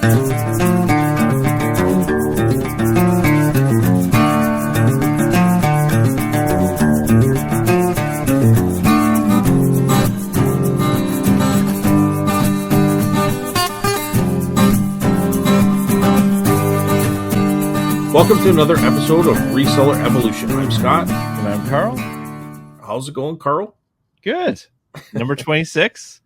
Welcome to another episode of Reseller Evolution. I'm Scott. And I'm Carl. How's it going, Carl? Good. Number 26.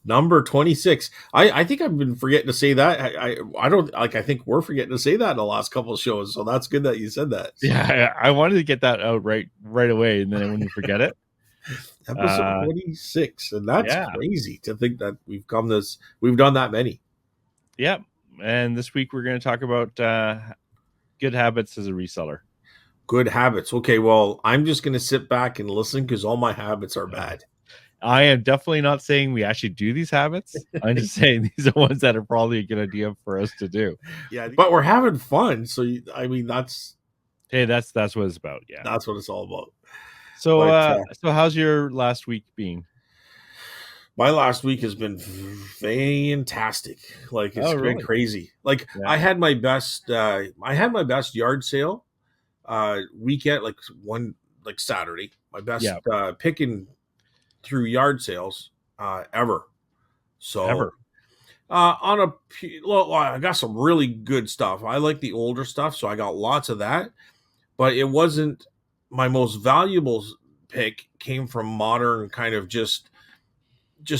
Number 26. I think I've been forgetting to say that. I don't like. I think we're forgetting to say that in the last couple of shows. So that's good that you said that. Yeah, I wanted to get that out right away, and then I wouldn't forget it. Episode 26, and that's crazy to think that we've done that many. Yeah, and this week we're going to talk about good habits as a reseller. Good habits. Okay, well, I'm just going to sit back and listen because all my habits are bad. I am definitely not saying we actually do these habits. I'm just saying these are ones that are probably a good idea for us to do. Yeah, but we're having fun. So, that's what it's about. Yeah, that's what it's all about. So, so how's your last week been? My last week has been fantastic. Like it's been crazy. Like I had my best yard sale weekend, like Saturday. My best picking through yard sales ever. So I got some really good stuff. I like the older stuff, so I got lots of that. But it wasn't my most valuable pick. Came from modern kind of just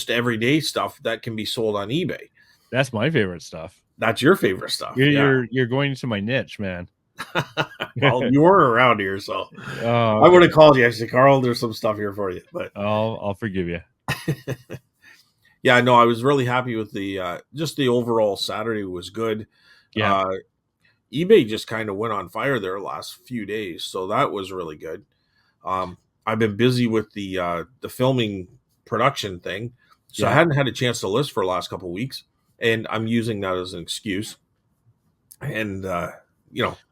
everyday stuff that can be sold on eBay. That's my favorite stuff. That's your favorite stuff. You're going into my niche, man. Well, you weren't around here, so I would have called you. I said, Carl, there's some stuff here for you, but I'll forgive you. Yeah, no, I was really happy with the just the overall Saturday was good. Yeah, eBay just kind of went on fire there the last few days, so that was really good. I've been busy with the filming production thing, so I hadn't had a chance to list for the last couple of weeks, and I'm using that as an excuse. And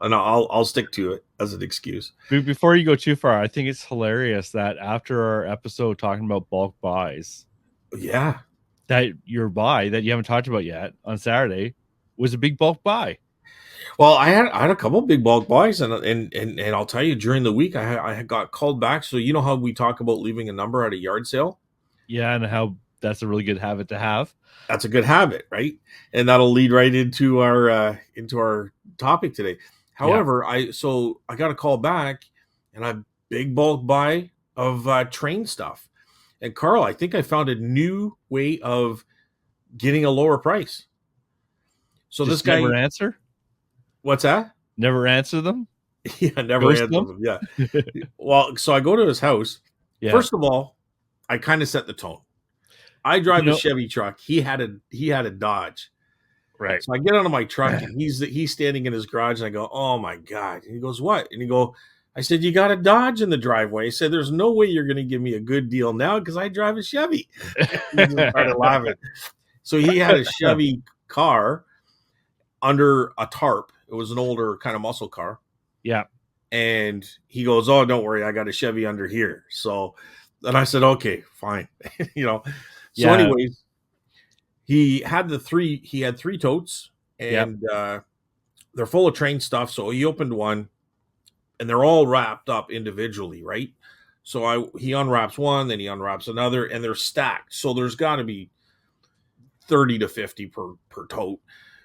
and I'll stick to it as an excuse. Before you go too far, I think it's hilarious that after our episode talking about bulk buys, that your buy that you haven't talked about yet on Saturday was a big bulk buy. Well, I had a couple big bulk buys, and I'll tell you, during the week I got called back. So you know how we talk about leaving a number at a yard sale? Yeah, and how that's a really good habit to have. That's a good habit, right? And that'll lead right into our topic today. However, I got a call back, and a big bulk buy of train stuff. And Carl, I think I found a new way of getting a lower price. So just this guy never answer. What's that? Never answer them. Yeah, never answer them. Yeah. Well, so I go to his house. Yeah. First of all, I kind of set the tone. I drive a Chevy truck. He had a Dodge. Right. So I get out of my truck, and he's standing in his garage, and I go, "Oh my God!" And he goes, "What?" And I said, "You got a Dodge in the driveway." I said, "There's no way you're going to give me a good deal now because I drive a Chevy." He just started laughing. So he had a Chevy car under a tarp. It was an older kind of muscle car. Yeah. And he goes, "Oh, don't worry, I got a Chevy under here." So then I said, "Okay, fine." So anyways, he had three totes, and they're full of train stuff. So he opened one, and they're all wrapped up individually, right? So he unwraps one, then he unwraps another, and they're stacked. So there's got to be 30 to 50 per tote.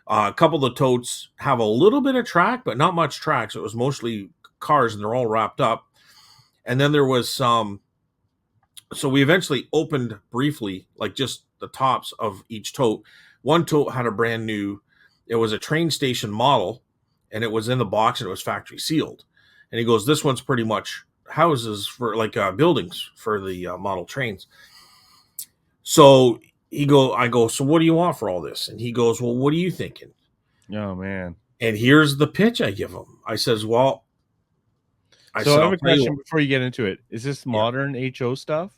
A couple of the totes have a little bit of track, but not much track. So it was mostly cars, and they're all wrapped up. And then there was some. So we eventually opened briefly, like just the tops of each tote. One tote had a brand new, it was a train station model, and it was in the box, and it was factory sealed. And he goes, "This one's pretty much houses for buildings for the model trains." So I go, "So what do you want for all this?" And he goes, "Well, what are you thinking?" Oh, man. And here's the pitch I give him. I says, "Well," I have a question before you get into it. Is this modern HO stuff?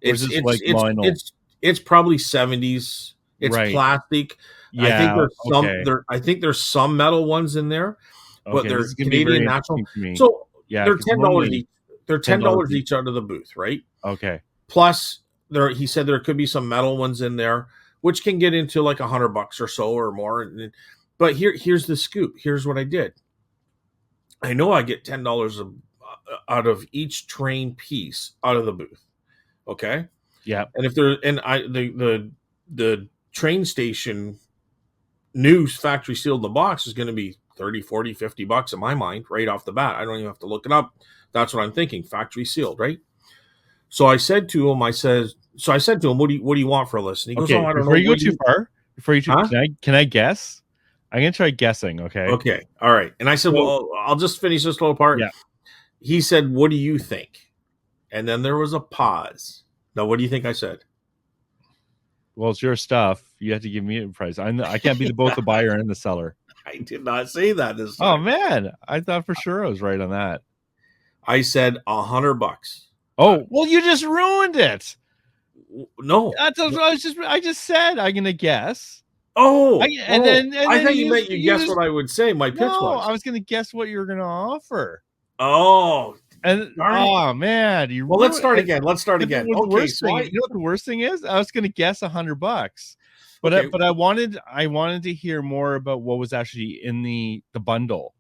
Or is this it's probably 70s. It's plastic. Yeah, I think there's some metal ones in there, but they're Canadian natural. So they're $10 each. They're $10 each out of the booth, right? Okay. Plus, he said there could be some metal ones in there, which can get into like $100 or so or more. And But here's the scoop. Here's what I did. I know I get $10 out of each train piece out of the booth. Okay. Yeah. And if there and I the train station new factory sealed in the box is going to be 30, 40, $50 in my mind right off the bat. I don't even have to look it up. That's what I'm thinking. Factory sealed, right? So I said to him, what do you want for a list? And he goes, Okay, oh, I don't before know. you go too far, Huh? can I guess? I'm gonna try guessing. Okay. Okay. All right. And I said, well, I'll just finish this little part. Yeah. He said, what do you think? And then there was a pause. Now, what do you think I said? Well, it's your stuff. You have to give me a price. I can't be both the buyer and the seller. I did not say that this Oh time. man, I thought for sure I was right on that. I said $100. Oh, well, you just ruined it. No, I just said I'm gonna guess. Then I thought you meant you guessed what I would say. My pitch was. I was gonna guess what you were gonna offer. Oh, and man, let's start again. Okay, so you know what the worst thing is? I was gonna guess $100, but okay. I wanted to hear more about what was actually in the bundle,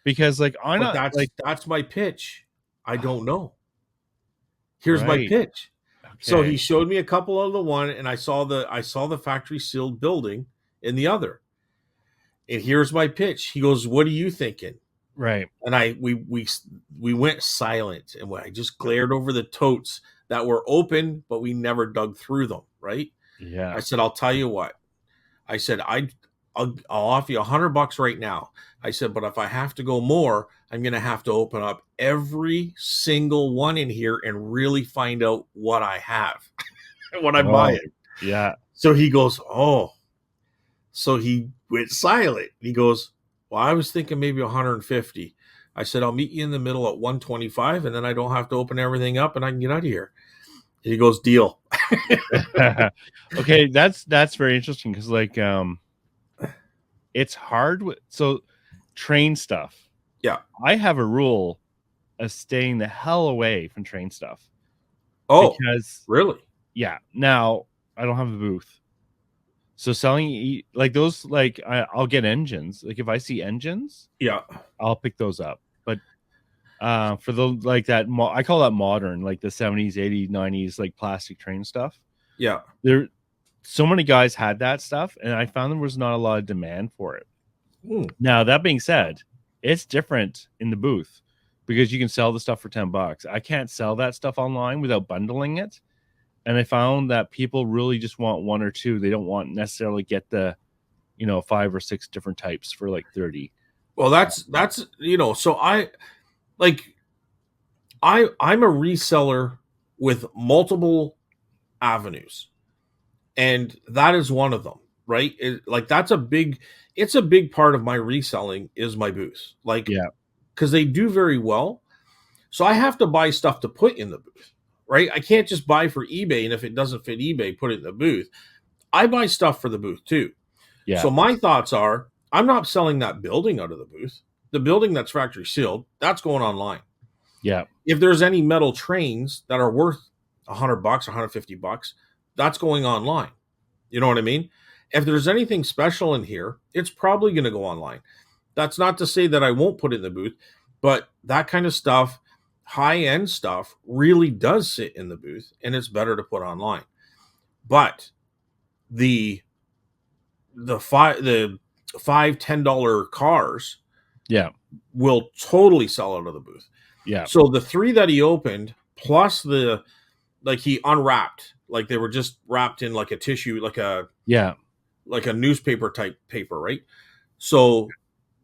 because that's my pitch. I don't know. Here's my pitch. Okay. So he showed me a couple of the one, and I saw the factory sealed building in the other. And here's my pitch. He goes, "What are you thinking?" Right. And we went silent, and I just glared over the totes that were open, but we never dug through them. Right? Yeah. I said, "I'll tell you what." I said, I'll offer you $100 right now. I said, but if I have to go more, I'm going to have to open up every single one in here and really find out what I have, what I'm buying. Yeah. So he goes, oh. So he went silent. He goes, well, I was thinking maybe 150. I said, I'll meet you in the middle at 125, and then I don't have to open everything up, and I can get out of here. And he goes, deal. Okay, that's very interesting, because it's hard so train stuff. Yeah, I have a rule of staying the hell away from train stuff. Oh, because really? Yeah. Now I don't have a booth, so selling those, I'll get engines. Like if I see engines, yeah, I'll pick those up. But for the that I call that modern, like the 70s, 80s, 90s, plastic train stuff. Yeah, so many guys had that stuff, and I found there was not a lot of demand for it. Now, that being said, it's different in the booth, because you can sell the stuff for $10. I can't sell that stuff online without bundling it. And I found that people really just want one or two. They don't want necessarily get the, 5 or 6 different types for $30. Well, that's so I'm a reseller with multiple avenues. And that is one of them, right? It's a big part of my reselling is my booth. Because they do very well. So I have to buy stuff to put in the booth, right? I can't just buy for eBay, and if it doesn't fit eBay, put it in the booth. I buy stuff for the booth too. Yeah. So my thoughts are, I'm not selling that building out of the booth. The building that's factory sealed, that's going online. Yeah. If there's any metal trains that are worth $100, $150, that's going online. You know what I mean? If there's anything special in here, it's probably going to go online. That's not to say that I won't put it in the booth, but that kind of stuff, high-end stuff, really does sit in the booth, and it's better to put online. But the $5-$10 cars, yeah, will totally sell out of the booth. Yeah. So the 3 that he opened, plus he unwrapped, they were just wrapped in a tissue, like a newspaper type paper, right? So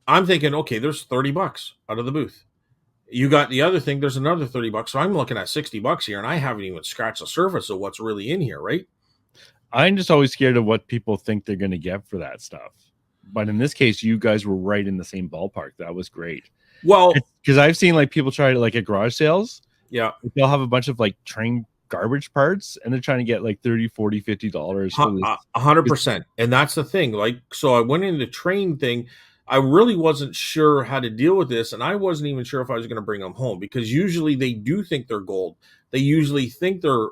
I'm thinking, okay, there's $30 out of the booth. You got the other thing, there's another $30. So I'm looking at $60 here, and I haven't even scratched the surface of what's really in here, right? I'm just always scared of what people think they're going to get for that stuff. But in this case, you guys were right in the same ballpark. That was great. Well, because I've seen people try to at garage sales. Yeah. They'll have a bunch of train garbage parts, and they're trying to get $30, $40, $50. 100%. And that's the thing. So I went into the train thing. I really wasn't sure how to deal with this, and I wasn't even sure if I was going to bring them home, because usually they do think they're gold. They usually think they're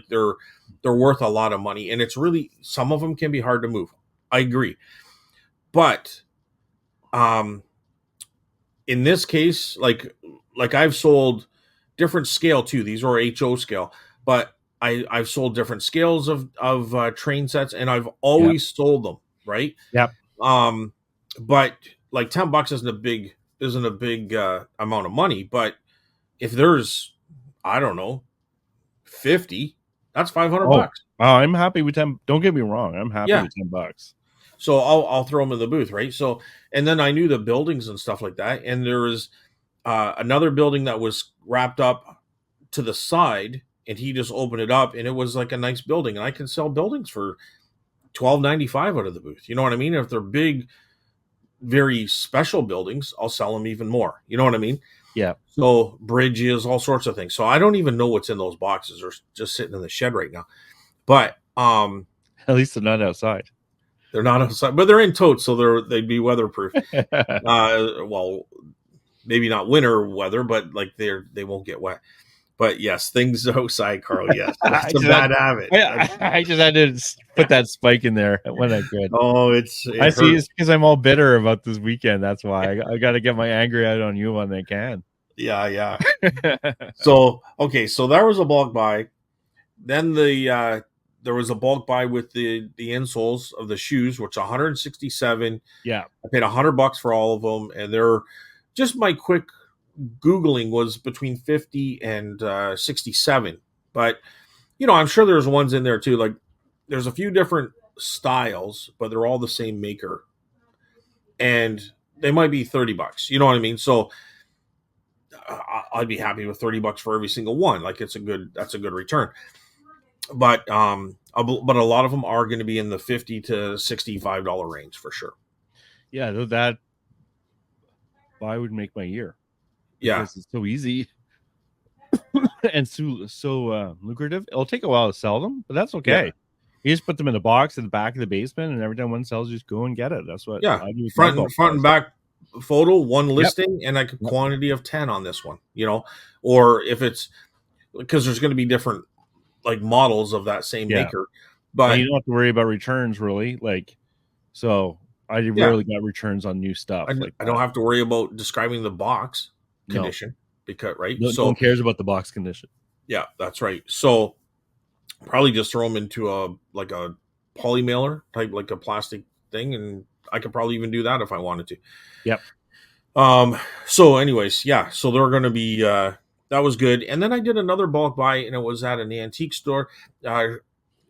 they're worth a lot of money, and it's really, some of them can be hard to move. I agree. But in this case, like I've sold different scale too. These are HO scale, but I've sold different scales of train sets, and I've always sold them, right? Yep. But like $10 isn't a big amount of money. But if there's, I don't know, 50, that's $500. Oh, I'm happy with 10. Don't get me wrong, I'm happy with $10. So I'll throw them in the booth, right? So, and then I knew the buildings and stuff like that, and there was another building that was wrapped up to the side, and he just opened it up, and it was like a nice building, and I can sell buildings for $12.95 out of the booth. You know what I mean? If they're big, very special buildings, I'll sell them even more. You know what I mean? Yeah. So bridges, all sorts of things. So I don't even know what's in those boxes. They're just sitting in the shed right now. But at least they're not outside. They're not outside, but they're in totes, so they'd be weatherproof. Well, maybe not winter weather, but like they won't get wet. But yes, things outside, Carl. Yes, that's a bad habit. I just had to put that spike in there when I could. Oh, I see. It's because I'm all bitter about this weekend. That's why I got to get my anger out on you when I can. Yeah. So there was a bulk buy. Then there was a bulk buy with the insoles of the shoes, which 167. Yeah, I paid $100 for all of them, and they're just my quick Googling was between 50 and 67. But I'm sure there's ones in there too. Like there's a few different styles, but they're all the same maker, and they might be $30. You know what I mean? So I'd be happy with $30 for every single one. Like that's a good return. But a lot of them are going to be in the $50 to $65 range for sure. Yeah, that buy would make my year. Yeah, it's so easy and so lucrative. It'll take a while to sell them, but that's okay. Yeah. You just put them in a box in the back of the basement, and every time one sells, just go and get it. That's what I do. Front and back photo, one listing, and like a quantity of 10 on this one. Or if it's because there's going to be different like models of that same maker, but and you don't have to worry about returns really. Like, so I rarely got returns on new stuff. I don't have to worry about describing the box condition because no one cares about the box condition. Yeah, that's right. So probably just throw them into a poly mailer type, like a plastic thing, and I could probably even do that if I wanted to. Yep. So anyways, so they're going to be that was good. And then I did another bulk buy, and it was at an antique store.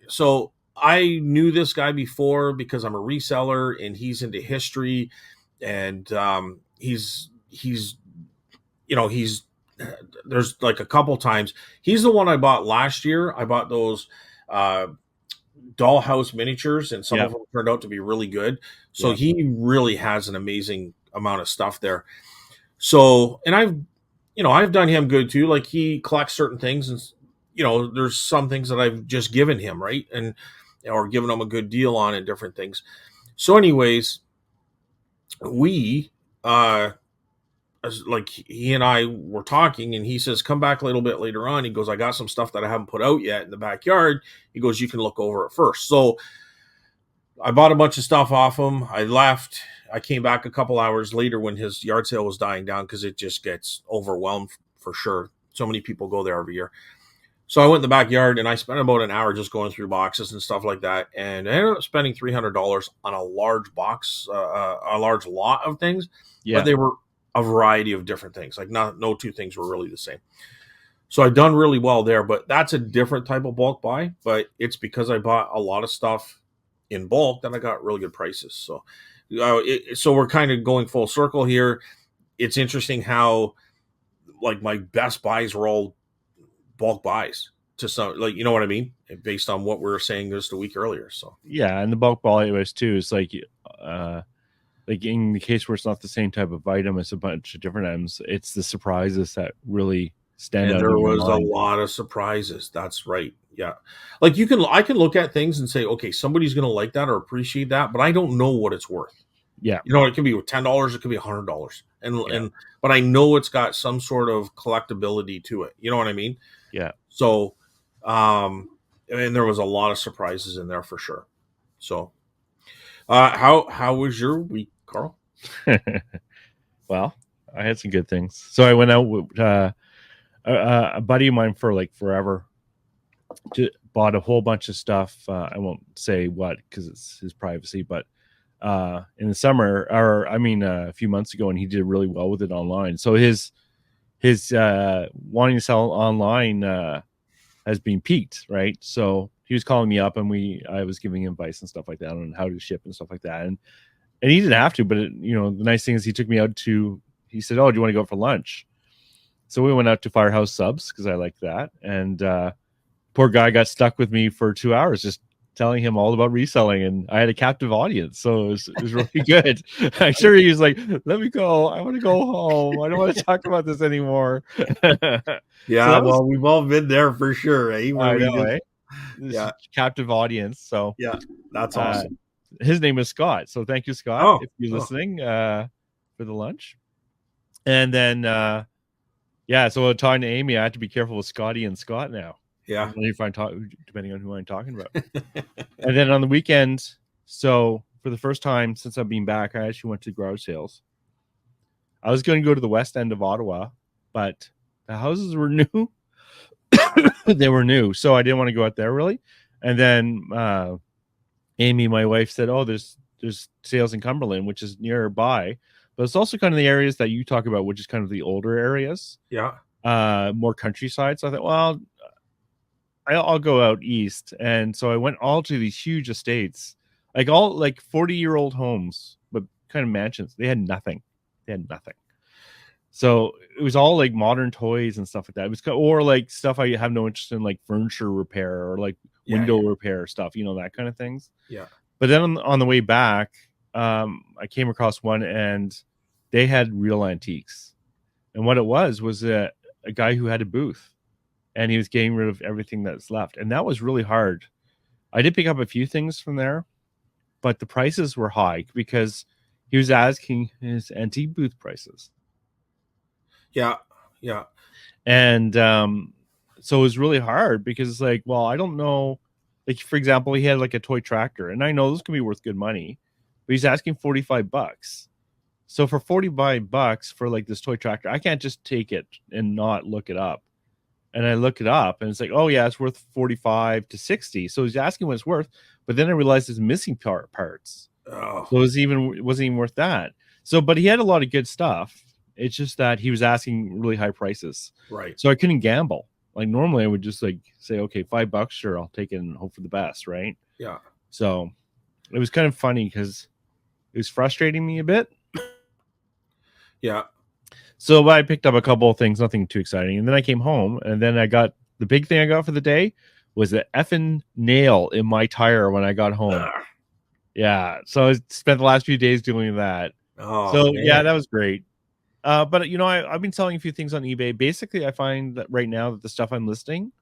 So I knew this guy before because I'm a reseller, and he's into history, and he's there's like a couple times. He's the one I bought last year. I bought those dollhouse miniatures, and some of them turned out to be really good. So he really has an amazing amount of stuff there. So, and I've done him good too. Like he collects certain things, and there's some things that I've just given him, right, and or given him a good deal on and different things. So, anyways, we like he and I were talking, and he says, come back a little bit later on. He goes, I got some stuff that I haven't put out yet in the backyard. He goes, you can look over it first. So I bought a bunch of stuff off him. I left. I came back a couple hours later when his yard sale was dying down because it just gets overwhelmed for sure. So many people go there every year. So I went in the backyard, and I spent about an hour just going through boxes and stuff like that. And I ended up spending $300 on a large box, a large lot of things. Yeah. But they were a variety of different things. Like no two things were really the same. So I've done really well there, but that's a different type of bulk buy. But it's because I bought a lot of stuff in bulk that I got really good prices. So, so we're kind of going full circle here. It's interesting how like my best buys were all bulk buys to some, like, you know what I mean? Based on what we were saying just a week earlier. So yeah, and the bulk buy was too. It's like in the case where it's not the same type of item, it's a bunch of different items. It's the surprises that really stand out. There was a lot of surprises. That's right. Yeah. Like I can look at things and say, okay, somebody's going to like that or appreciate that, but I don't know what it's worth. Yeah. It can be $10, it could be $100. But I know it's got some sort of collectability to it. You know what I mean? Yeah. So, and there was a lot of surprises in there for sure. So, How was your week, Carl? Well, I had some good things. So I went out with a buddy of mine for like forever. Bought a whole bunch of stuff. I won't say what because it's his privacy, but in the summer, or I mean, a few months ago, and he did really well with it online. So his wanting to sell online has been peaked, right? So he was calling me up, and I was giving him advice and stuff like that on how to ship and stuff like that, and he didn't have to, but the nice thing is he took me out to. He said, "Oh, do you want to go out for lunch?" So we went out to Firehouse Subs because I like that, and poor guy got stuck with me for 2 hours just telling him all about reselling, and I had a captive audience, so it was really good. I'm sure he was like, "Let me go. I want to go home. I don't want to talk about this anymore." Yeah, well, we've all been there for sure, eh? I know, eh? This captive audience. So yeah, that's awesome. His name is Scott. So thank you, Scott, if you're listening for the lunch. And then so talking to Amy, I had to be careful with Scotty and Scott now. Yeah. Depending on who I'm talking about. And then on the weekend, so for the first time since I've been back, I actually went to garage sales. I was going to go to the west end of Ottawa, but the houses were new. They were new, so I didn't want to go out there really. And then Amy, my wife, said, "Oh, there's sales in Cumberland, which is nearby, but it's also kind of the areas that you talk about, which is kind of the older areas, more countryside." So I thought, well, I'll go out east, and so I went all to these huge estates, like 40-year-old homes, but kind of mansions. They had nothing. So it was all like modern toys and stuff like that. It was or like stuff I have no interest in, like furniture repair or like window repair stuff, that kind of things. Yeah. But then on the way back, I came across one, and they had real antiques, and what it was a guy who had a booth. And he was getting rid of everything that's left. And that was really hard. I did pick up a few things from there, but the prices were high because he was asking his antique booth prices. Yeah. And so it was really hard because it's like, well, I don't know. Like, for example, he had like a toy tractor. And I know this can be worth good money, but he's asking $45. So for $45 for like this toy tractor, I can't just take it and not look it up. And I look it up, and it's like, oh yeah, it's worth 45 to 60. So he's asking what it's worth, but then I realized it's missing parts. Oh. So it wasn't even worth that. So, but he had a lot of good stuff. It's just that he was asking really high prices. Right. So I couldn't gamble. Like normally I would just like say, okay, $5, sure, I'll take it and hope for the best, right? Yeah. So it was kind of funny because it was frustrating me a bit. Yeah. So I picked up a couple of things, nothing too exciting. And then I came home, and then I got the big thing I got for the day was an effing nail in my tire when I got home. Yeah. So I spent the last few days doing that. Oh, so man. Yeah, that was great. But I've been selling a few things on eBay. Basically, I find that right now that the stuff I'm listing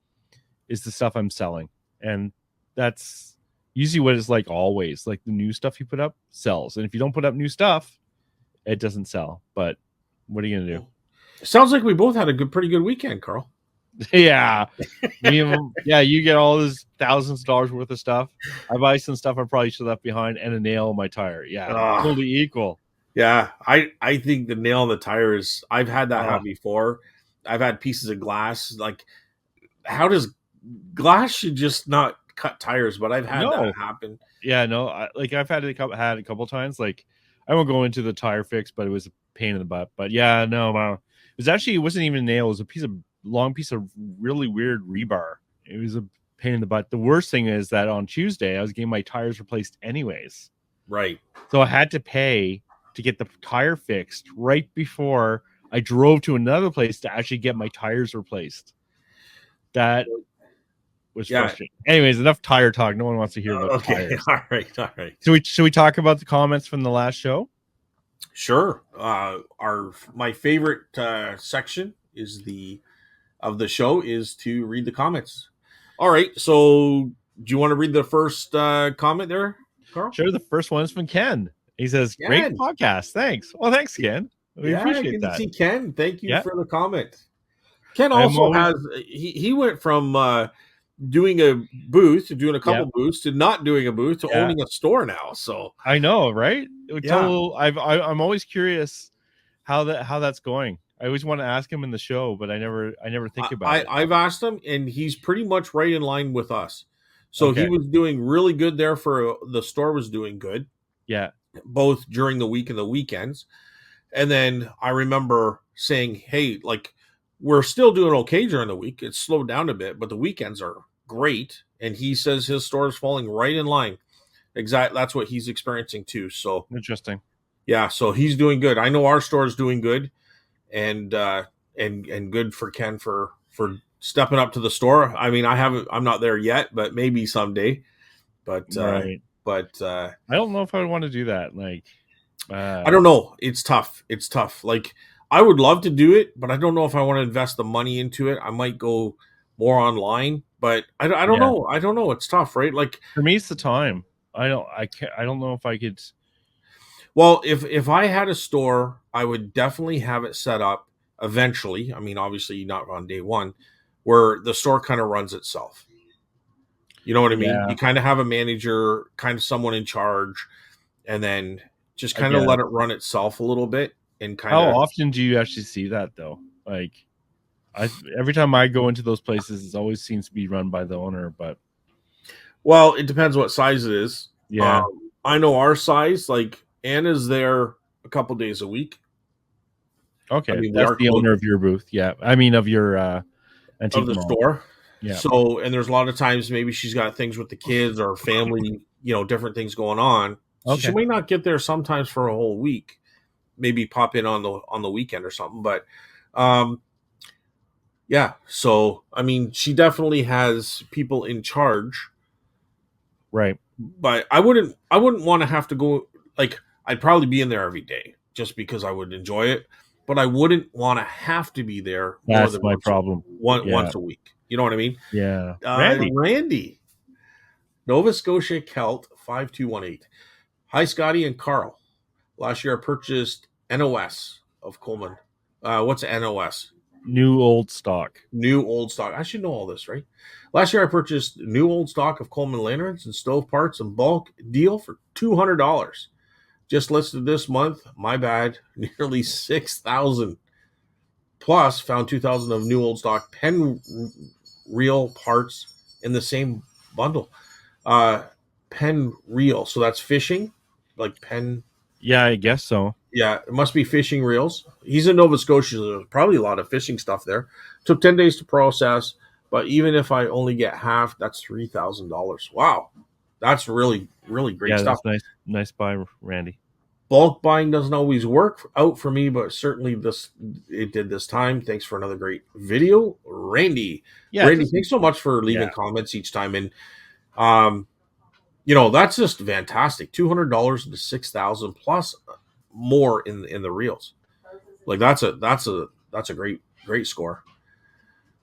is the stuff I'm selling. And that's usually what it's like always. Like the new stuff you put up sells. And if you don't put up new stuff, it doesn't sell. But what are you gonna do? Sounds like we both had a pretty good weekend, Carl. Yeah. You get all this thousands of dollars worth of stuff. I buy some stuff I probably should have left behind, and a nail in my tire. Yeah, totally equal. Yeah, I think the nail in the tire is. I've had that happen before. I've had pieces of glass. Like, how does glass should just not cut tires? But I've had that happen. Yeah, no. I've had it a couple times. Like, I won't go into the tire fix, but it was a pain in the butt. But yeah, no, it wasn't even a nail. It was a long piece of really weird rebar. It was a pain in the butt. The worst thing is that on Tuesday I was getting my tires replaced anyways. Right. So I had to pay to get the tire fixed right before I drove to another place to actually get my tires replaced. That was frustrating. Anyways, enough tire talk. No one wants to hear about tires. All right. Should we talk about the comments from the last show? Sure. My favorite section of the show is to read the comments. All right. So, do you want to read the first comment there, Carl? Sure. The first one is from Ken. He says, Ken. Great podcast. Thanks. Well, thanks, Ken. We appreciate that. See, Ken, thank you for the comment. Ken also has he went from doing a booth to doing a couple booths to not doing a booth to owning a store now. So I know, right? I'm always curious how that's going. I always want to ask him in the show, but I never think about it. I've asked him, and he's pretty much right in line with us. So he was doing really good there for the store was doing good. Yeah. Both during the week and the weekends. And then I remember saying, hey, like, we're still doing okay during the week. It's slowed down a bit, but the weekends are great. And he says his store is falling right in line. Exactly. That's what he's experiencing too. So interesting. Yeah. So he's doing good. I know our store is doing good, and good for Ken for stepping up to the store. I mean, I'm not there yet, but maybe someday. But, right. But I don't know if I would want to do that. Like, I don't know. It's tough. Like, I would love to do it, but I don't know if I want to invest the money into it. I might go more online, but I don't know. I don't know. It's tough, right? Like, for me, it's the time. I don't know if I could. Well, if I had a store, I would definitely have it set up eventually. I mean, obviously not on day one, where the store kind of runs itself. You know what I mean? You kind of have a manager, kind of someone in charge, and then just kind of let it run itself a little bit. And kind of. How often do you actually see that though? Like, every time I go into those places, it always seems to be run by the owner. But well, it depends what size it is. Yeah, I know our size. Like, Anna's there a couple days a week. Okay, I mean, that's the owner of your booth. Yeah, I mean of your antique of the store. Yeah. So, and there's a lot of times maybe she's got things with the kids or family, different things going on. So she may not get there sometimes for a whole week. Maybe pop in on the weekend or something. But yeah. So I mean, she definitely has people in charge. Right. But I wouldn't want to have to go, like, I'd probably be in there every day just because I would enjoy it. But I wouldn't want to have to be there more than my problem. Once a week. You know what I mean? Yeah. Randy. Nova Scotia Celt 5218. Hi, Scotty and Carl. Last year I purchased NOS of Coleman. What's NOS? New old stock. New old stock. I should know all this, right? Last year I purchased new old stock of Coleman lanterns and stove parts in bulk deal for $200. Just listed this month. My bad. Nearly 6,000. Plus, found 2,000 of new old stock pen reel parts in the same bundle. Pen reel. So that's fishing, like pen. Yeah, I guess so. Yeah, it must be fishing reels. He's in Nova Scotia. So there's probably a lot of fishing stuff there. Took 10 days to process, but even if I only get half, that's $3,000. Wow. That's really, really great stuff. That's nice buy, Randy. Bulk buying doesn't always work out for me, but certainly it did this time. Thanks for another great video, Randy. Yeah, Randy, thanks so much for leaving comments each time. And that's just fantastic. $200 into 6,000 plus more in the reels. Like that's a great score.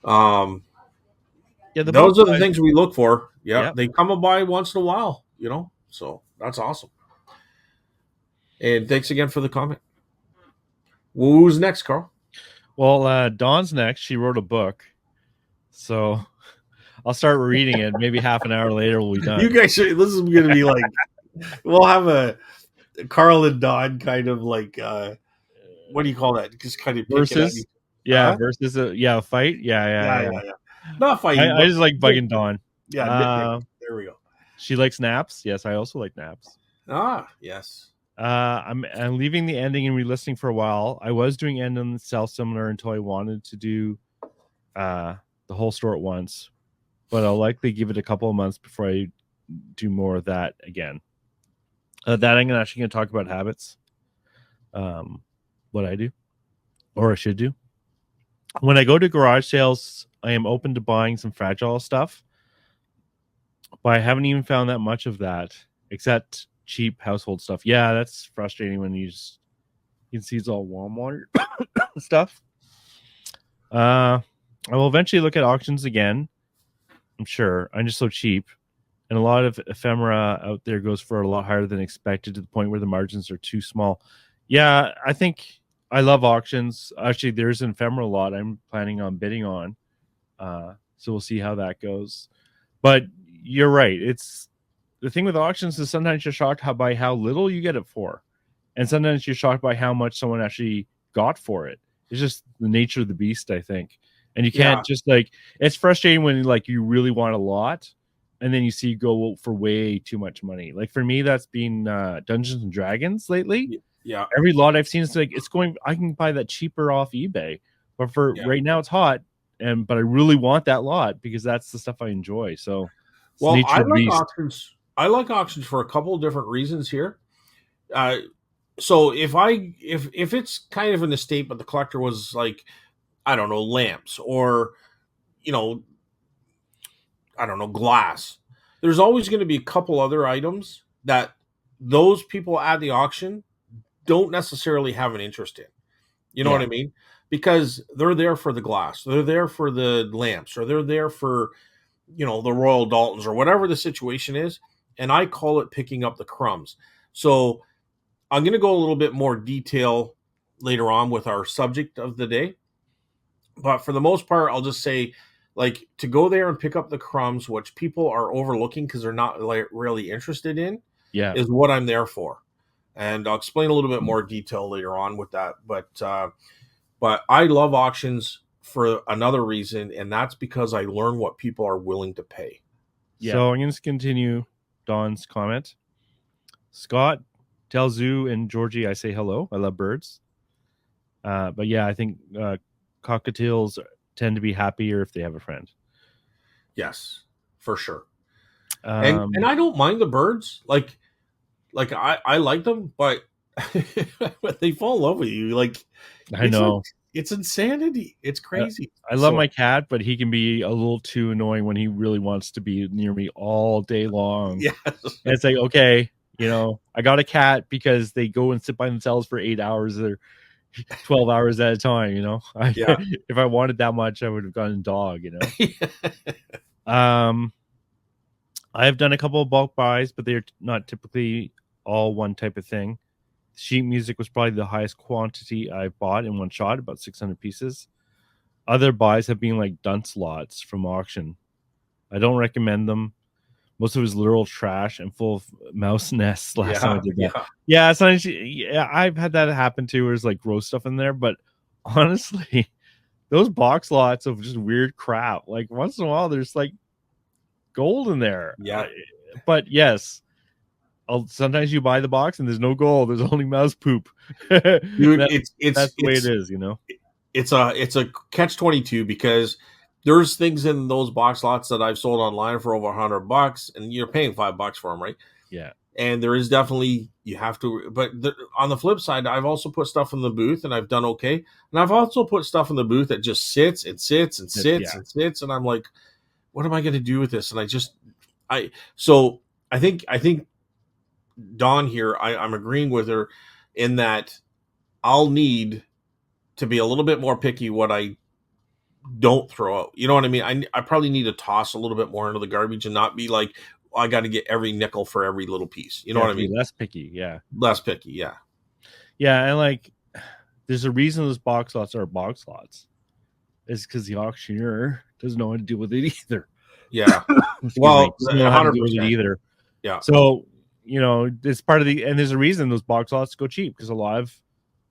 Those are the things we look for. Yeah, they come by once in a while, so that's awesome. And thanks again for the comment. Who's next, Carl? Well, Dawn's next. She wrote a book, so I'll start reading it. Maybe half an hour later we'll be done. You guys, this is going to be like, we'll have a Carl and Dawn kind of like, what do you call that? Just kind of versus, versus a fight. Yeah. Not fighting. I just like bugging Dawn. Yeah, there we go. She likes naps. Yes, I also like naps. Yes. I'm leaving the ending and re-listening for a while. I was doing end and sell similar until I wanted to do the whole store at once, but I'll likely give it a couple of months before I do more of that again. That I'm actually going to talk about habits, what I do or I should do. When I go to garage sales, I am open to buying some fragile stuff, but I haven't even found that much of that except cheap household stuff. Yeah, that's frustrating when you can see it's all Walmart stuff. I will eventually look at auctions again. I'm sure. I'm just so cheap. And a lot of ephemera out there goes for a lot higher than expected to the point where the margins are too small. Yeah, I think I love auctions. Actually, there's an ephemera lot I'm planning on bidding on. So we'll see how that goes. But you're right. It's the thing with auctions is sometimes you're shocked by how little you get it for, and sometimes you're shocked by how much someone actually got for it. It's just the nature of the beast, I think. And you can't just like, it's frustrating when like you really want a lot and then you see go for way too much money. Like for me, that's been Dungeons and Dragons lately. Yeah. Every lot I've seen is like, it's going, I can buy that cheaper off eBay, but for right now it's hot. But I really want that lot because that's the stuff I enjoy. So well, I like auctions. I like auctions for a couple of different reasons here. So if it's kind of an estate, but the collector was like, I don't know, lamps or, you know, I don't know, glass. There's always going to be a couple other items that those people at the auction don't necessarily have an interest in. You know what I mean? Because they're there for the glass, they're there for the lamps, or they're there for, you know, the Royal Daltons or whatever the situation is. And I call it picking up the crumbs. So I'm going to go a little bit more detail later on with our subject of the day. But for the most part, I'll just say, like, to go there and pick up the crumbs, which people are overlooking because they're not like really interested in, is what I'm there for. And I'll explain a little bit more detail later on with that. But I love auctions for another reason, and that's because I learn what people are willing to pay. So I'm going to continue Don's comment. Scott, tell Zoo and Georgie I say hello. I love birds. But yeah, I think cockatiels tend to be happier if they have a friend. Yes, for sure. And I don't mind the birds. Like I like them, but they fall in love with you. Like, I know. Like, it's insanity. It's crazy. I love my cat, but he can be a little too annoying when he really wants to be near me all day long. Yes. And it's like, okay, you know, I got a cat because they go and sit by themselves for 8 hours or 12 hours at a time, you know. If I wanted that much, I would have gotten a dog, you know. I have done a couple of bulk buys, but they're not typically all one type of thing. Sheet music was probably the highest quantity I've bought in one shot, about 600 pieces. Other buys have been like dunce lots from auction. I don't recommend them. Most of it is literal trash and full of mouse nests. Last time I did that. Yeah, sometimes, I've had that happen too, where there's like gross stuff in there. But honestly, those box lots of just weird crap, like once in a while, there's like gold in there. Yeah. But yes, sometimes you buy the box and there's no gold. There's only mouse poop. Dude, that's the way it is, you know. It's a catch-22 because there's things in those box lots that I've sold online for over $100, and you're paying $5 for them, right? Yeah. And there is definitely, you have to, but on the flip side, I've also put stuff in the booth and I've done okay. And I've also put stuff in the booth that just sits and sits and sits and sits. And I'm like, what am I going to do with this? And I think Dawn here, I'm agreeing with her in that I'll need to be a little bit more picky what I don't throw out. You know what I mean? I probably need to toss a little bit more into the garbage and not be like, I got to get every nickel for every little piece. You know what I mean? Less picky. Yeah. Less picky. Yeah. Yeah. And like, there's a reason those box lots are box lots. It's because the auctioneer doesn't know how to deal with it either. Yeah. Well, doesn't know how to deal with it either. Yeah. So, you know, it's part of and there's a reason those box lots go cheap, because a lot of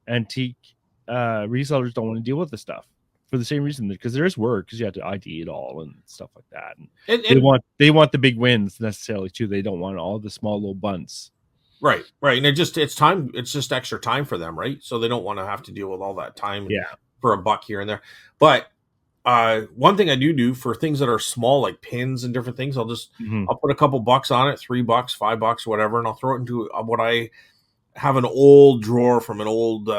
antique resellers don't want to deal with the stuff for the same reason, because there is work, because you have to ID it all and stuff like that. And they want the big wins necessarily too. They don't want all the small little bunts. Right. And it's time. It's just extra time for them, right? So they don't want to have to deal with all that time for a buck here and there. But one thing I do for things that are small, like pins and different things, I'll put a couple bucks on it, $3, $5, whatever, and I'll throw it into what I have, an old drawer from an old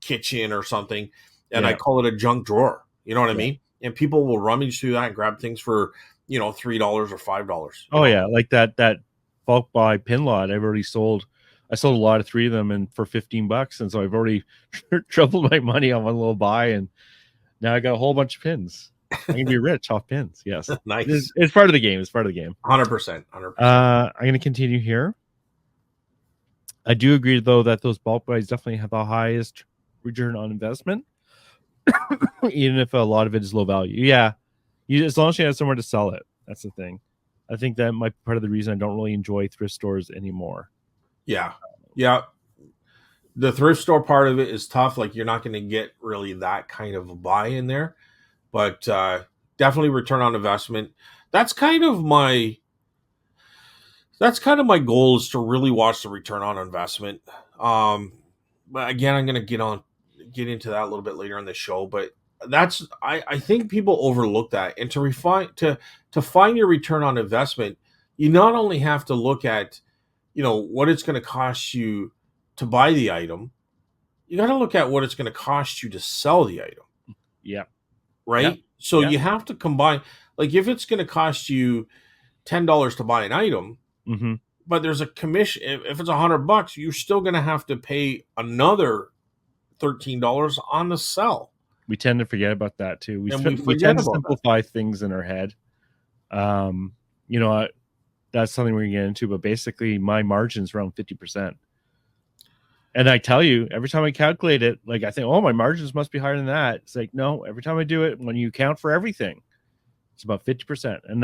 kitchen or something, and I call it a junk drawer. You know what I mean? And people will rummage through that and grab things for, you know, $3 or $5. Oh yeah, like that bulk buy pin lot I've already sold. I sold a lot of 3 of them and for $15, and so I've already tripled my money on one little buy, and now I got a whole bunch of pins. I can be rich off pins. Yes. Nice. It's part of the game. 100%. I'm going to continue here. I do agree, though, that those bulk buys definitely have the highest return on investment, even if a lot of it is low value. Yeah. As long as you have somewhere to sell it. That's the thing. I think that might be part of the reason I don't really enjoy thrift stores anymore. Yeah. The thrift store part of it is tough. Like, you're not going to get really that kind of a buy in there, but definitely return on investment. That's kind of my goal, is to really watch the return on investment. But again, I'm going to get into that a little bit later in the show. But I think people overlook that, and to find your return on investment, you not only have to look at, what it's going to cost you to buy the item, you got to look at what it's going to cost you to sell the item. Yeah. Right. Yeah. So you have to combine, like, if it's going to cost you $10 to buy an item, but there's a commission, if it's $100, you're still going to have to pay another $13 on the sell. We tend to forget about that too. We tend to simplify things in our head. That's something we're going to get into, but basically my margin's around 50%. And I tell you, every time I calculate it, like, I think, oh, my margins must be higher than that. It's like, no, every time I do it, when you count for everything, it's about 50%. And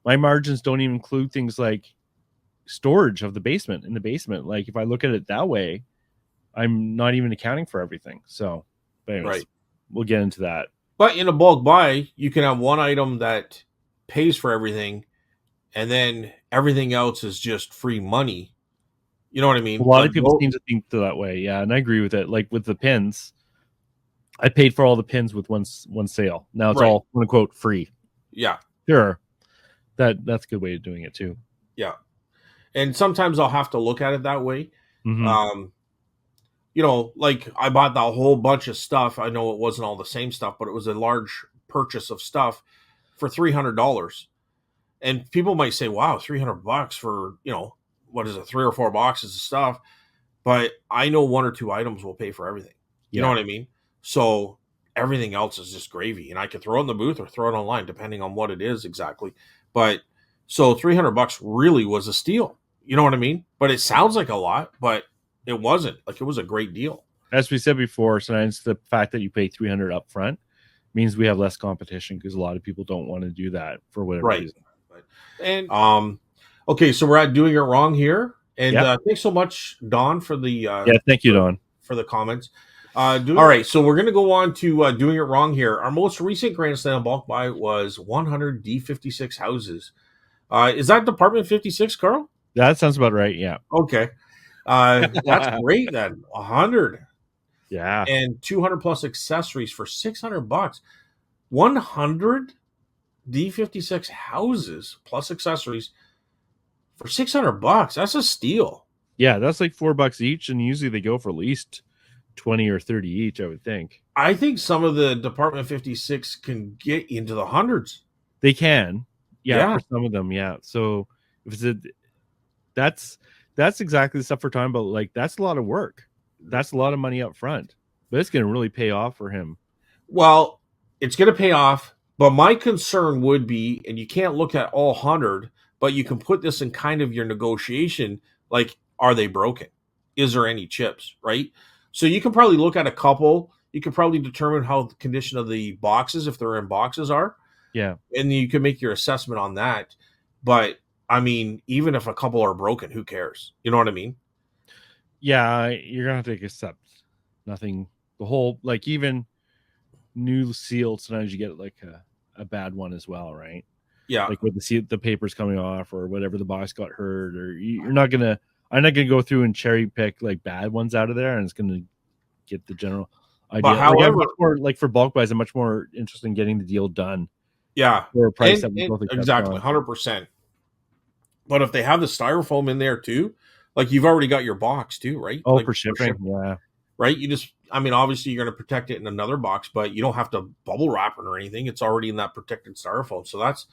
my margins don't even include things like storage of the basement, in the basement. Like, if I look at it that way, I'm not even accounting for everything. So, but anyways, right. We'll get into that. But in a bulk buy, you can have one item that pays for everything, and then everything else is just free money. You know what I mean? A lot of people seem to think that way. Yeah. And I agree with it. Like with the pins, I paid for all the pins with one sale. Now it's all, quote unquote, free. Yeah. Sure. That's a good way of doing it too. Yeah. And sometimes I'll have to look at it that way. Like, I bought that whole bunch of stuff. I know it wasn't all the same stuff, but it was a large purchase of stuff for $300. And people might say, wow, $300 for, what is it, 3 or 4 boxes of stuff? But I know 1 or 2 items will pay for everything. You know what I mean? So everything else is just gravy, and I can throw it in the booth or throw it online, depending on what it is exactly. But so $300 really was a steal. You know what I mean? But it sounds like a lot, but it wasn't. Like, it was a great deal. As we said before, sometimes the fact that you pay $300 up front means we have less competition, because a lot of people don't want to do that for whatever reason. And okay, so we're at Doing It Wrong here, and thanks so much, Don, for the thank you, Don, for the comments. All right, so we're going to go on to Doing It Wrong here. Our most recent Grand Slam bulk buy was 100 D56 houses. Is that Department 56, Carl? That sounds about right. Yeah. Okay. That's great then. 100. Yeah. And 200 plus accessories for $600. 100 D56 houses plus accessories for $600. That's a steal. Yeah, that's like $4 each, and usually they go for at least 20 or 30 each, I would think. I think some of the Department 56 can get into the hundreds. They can. Yeah. For some of them, yeah. So if it's that's exactly the stuff we're talking about. Like, that's a lot of work. That's a lot of money up front, but it's going to really pay off for him. Well, it's going to pay off, but my concern would be, and you can't look at all 100, but you can put this in kind of your negotiation. Like, are they broken? Is there any chips, right? So you can probably look at a couple. You can probably determine how the condition of the boxes, if they're in boxes, are. Yeah. And you can make your assessment on that. But I mean, even if a couple are broken, who cares? You know what I mean? Yeah, you're going to have to accept nothing. The whole, like, even new sealed, sometimes you get like a bad one as well, right? Yeah. Like with the paper's coming off, or whatever, the box got hurt, or I'm not going to go through and cherry pick like bad ones out of there, and it's going to get the general idea. But however, like for bulk buys, I'm much more interested in getting the deal done. Yeah. For a price that we both exactly, 100%. But if they have the styrofoam in there too, like, you've already got your box too, right? Oh, like, for shipping. Yeah. Right? Obviously you're going to protect it in another box, but you don't have to bubble wrap it or anything. It's already in that protected styrofoam. So that's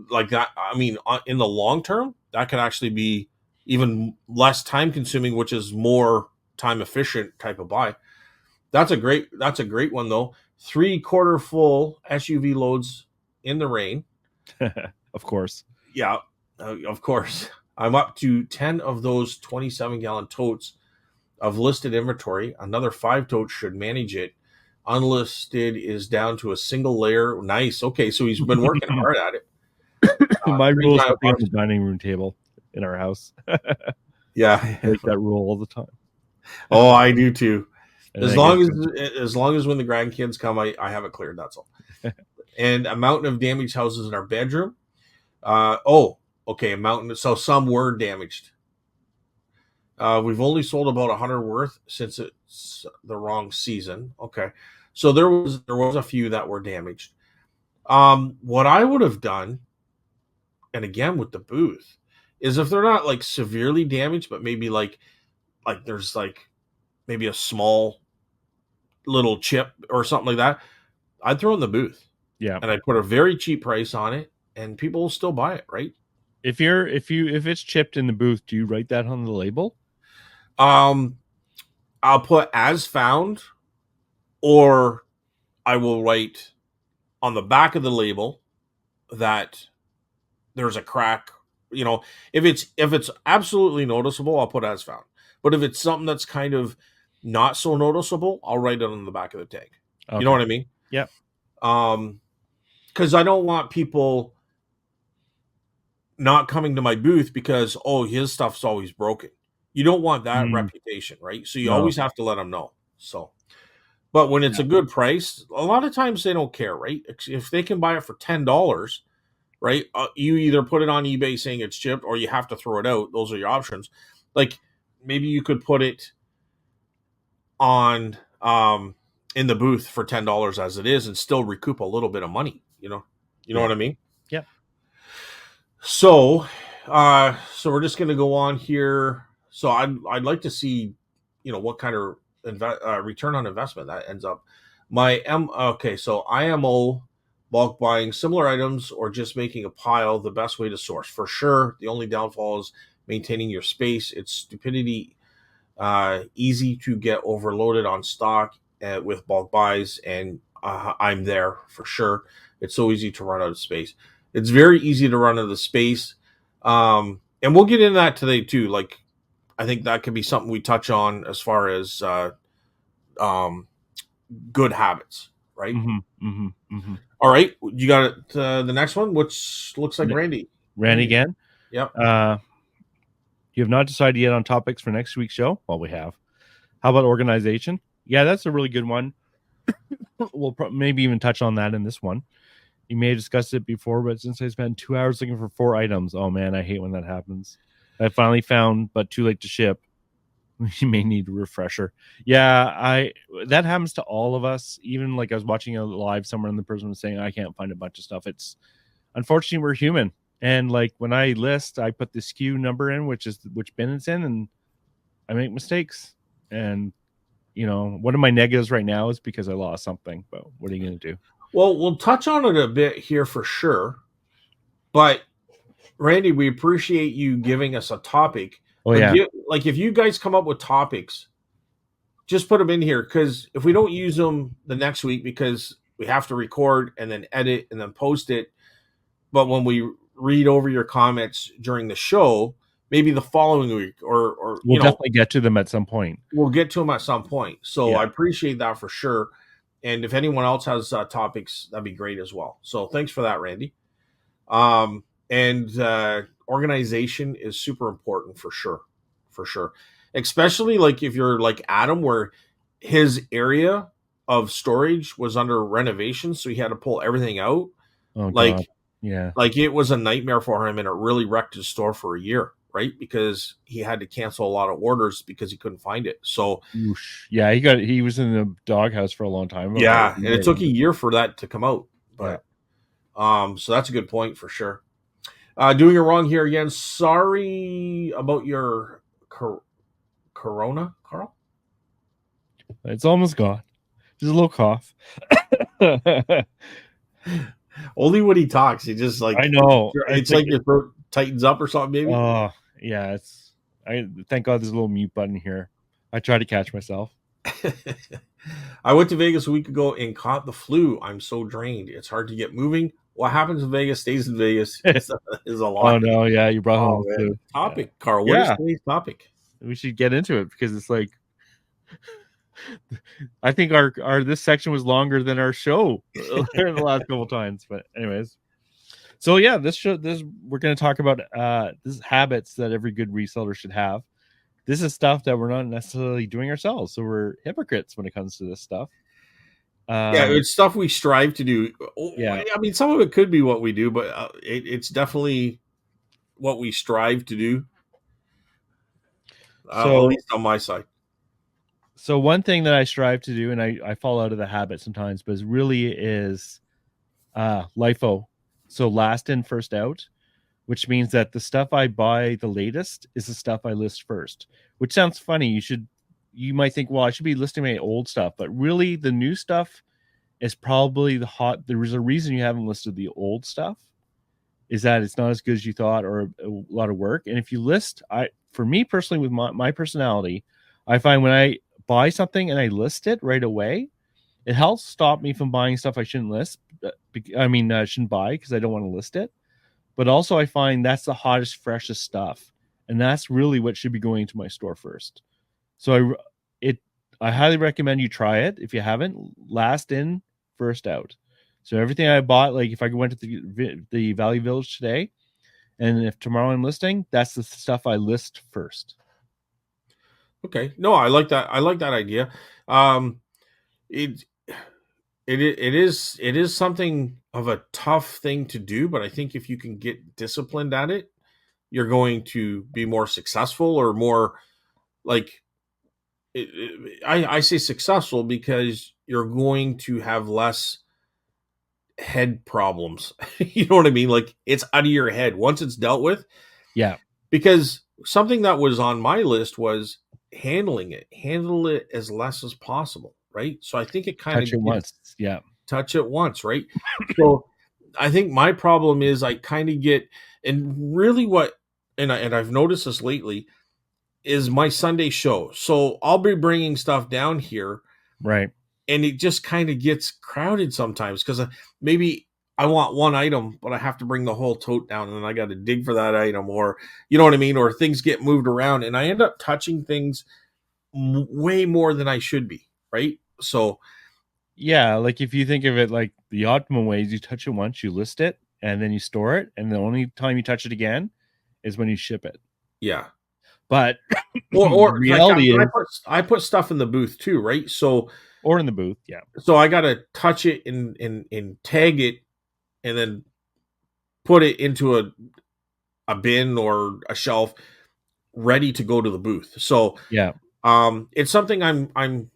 like that. I mean, in the long term, that could actually be even less time consuming, which is more time efficient type of buy. That's a great one though. 3/4 full SUV loads in the rain. Of course. Yeah. Of course. I'm up to 10 of those 27-gallon totes of listed inventory. Another 5 totes should manage it. Unlisted is down to a single layer. Nice. Okay, so he's been working hard at it. My rule is nothing on the dining room table in our house. Yeah, I make that rule all the time. Oh, I do too. As long as when the grandkids come, I have it cleared. That's all. And a mountain of damaged houses in our bedroom. Okay, a mountain. So some were damaged. We've only sold about 100 worth since it's the wrong season. Okay, so there was a few that were damaged. What I would have done, and again with the booth, is if they're not like severely damaged, but maybe like there's like maybe a small little chip or something like that, I'd throw in the booth. Yeah, and I'd put a very cheap price on it, and people will still buy it, right? If it's chipped in the booth, do you write that on the label? I'll put as found, or I will write on the back of the label that there's a crack. You know, if it's absolutely noticeable, I'll put as found. But if it's something that's kind of not so noticeable, I'll write it on the back of the tag. Okay. You know what I mean? Yep. Because I don't want people not coming to my booth because his stuff's always broken. You don't want that reputation, right? So you always have to let them know. So, but when it's a good price, a lot of times they don't care, right? If they can buy it for $10, right? You either put it on eBay saying it's chipped, or you have to throw it out. Those are your options. Like maybe you could put it on in the booth for $10 as it is, and still recoup a little bit of money. You know what I mean? Yeah. So we're just going to go on here. So I'd like to see, what kind of return on investment that ends up. So IMO, bulk buying similar items or just making a pile, the best way to source for sure. The only downfall is maintaining your space. It's stupidity. Easy to get overloaded on stock with bulk buys, and I'm there for sure. It's so easy to run out of space. It's very easy to run out of space. And we'll get into that today too. Like, I think that could be something we touch on as far as good habits, right? All right. You got it, the next one, which looks like Randy. Randy again? Yep. You have not decided yet on topics for next week's show? Well, we have. How about organization? Yeah, that's a really good one. We'll maybe even touch on that in this one. You may have discussed it before, but since I spent 2 hours looking for 4 items, oh man, I hate when that happens. I finally found, but too late to ship. You may need a refresher. Yeah, that happens to all of us. Even like I was watching a live somewhere, and the person was saying, I can't find a bunch of stuff. It's unfortunately we're human. And like when I list, I put the SKU number in, which bin it's in, and I make mistakes. And one of my negatives right now is because I lost something. But what are you going to do? Well, we'll touch on it a bit here for sure. But Randy, we appreciate you giving us a topic. Oh, yeah. If you guys come up with topics, just put them in here, because if we don't use them the next week because we have to record and then edit and then post it, but when we read over your comments during the show, maybe the following week or we'll definitely get to them at some point. We'll get to them at some point. So I appreciate that for sure. And if anyone else has topics, that'd be great as well. So thanks for that, Randy. And organization is super important for sure. Especially like if you're like Adam, where his area of storage was under renovation, so he had to pull everything out. Oh, God. Yeah. Like it was a nightmare for him, and it really wrecked his store for a year, right? Because he had to cancel a lot of orders because he couldn't find it. So yeah, he was in the doghouse for a long time. Yeah, and it took a year for that to come out. But so that's a good point for sure. Doing it wrong here again. Sorry about your corona, Carl. It's almost gone. Just a little cough. Only when he talks, he just like, I know. It's like your throat tightens up or something, maybe. Oh, yeah. I thank God there's a little mute button here. I try to catch myself. I went to Vegas a week ago and caught the flu. I'm so drained. It's hard to get moving. What happens in Vegas stays in Vegas. Is a lot. Oh no, yeah, you brought home the flu. Topic, Carl. What is today's topic? We should get into it because it's like, I think our this section was longer than our show in the last couple times. But anyways, So yeah, this we're going to talk about this habits that every good reseller should have. This is stuff that we're not necessarily doing ourselves, so we're hypocrites when it comes to this stuff. Yeah, it's stuff we strive to do. Yeah. I mean, some of it could be what we do, but it's definitely what we strive to do. At So least on my side. so one thing that I strive to do, and I fall out of the habit sometimes, but it really is LIFO. So last in, first out, which means that the stuff I buy the latest is the stuff I list first, which sounds funny. You might think, well, I should be listing my old stuff, but really the new stuff is probably there is a reason you haven't listed the old stuff, is that it's not as good as you thought, or a lot of work. And if you list, for me personally, with my personality, I find when I buy something and I list it right away, it helps stop me from buying stuff I shouldn't list. I shouldn't buy because I don't want to list it. But also, I find that's the hottest, freshest stuff, and that's really what should be going into my store first. So I highly recommend you try it if you haven't. Last in, first out. So everything I bought, like if I went to the Value Village today, and if tomorrow I'm listing, that's the stuff I list first. Okay, no, I like that. I like that idea. It it is something of a tough thing to do, but I think if you can get disciplined at it, you're going to be more successful, or more like I say successful because you're going to have less head problems. You know what I mean? Like, it's out of your head once it's dealt with. Yeah. Because something that was on my list was handle it as less as possible, right? So I think it kind Touch it of once. Yeah. touch it once, right? So I think my problem is I kind of get, and really what, and I've noticed this lately, is my Sunday show. So I'll be bringing stuff down here, right, and it just kind of gets crowded sometimes because maybe I want one item, but I have to bring the whole tote down, and then I got to dig for that item, or you know what I mean, or things get moved around, and I end up touching things way more than I should be, right? So yeah, like if you think of it like the optimum ways, you touch it once, you list it, and then you store it, and the only time you touch it again is when you ship it. Yeah. But or like reality is, I put stuff in the booth too, right? So or in the booth, yeah. So I got to touch it and tag it, and then put it into a bin or a shelf ready to go to the booth. So yeah, it's something I'm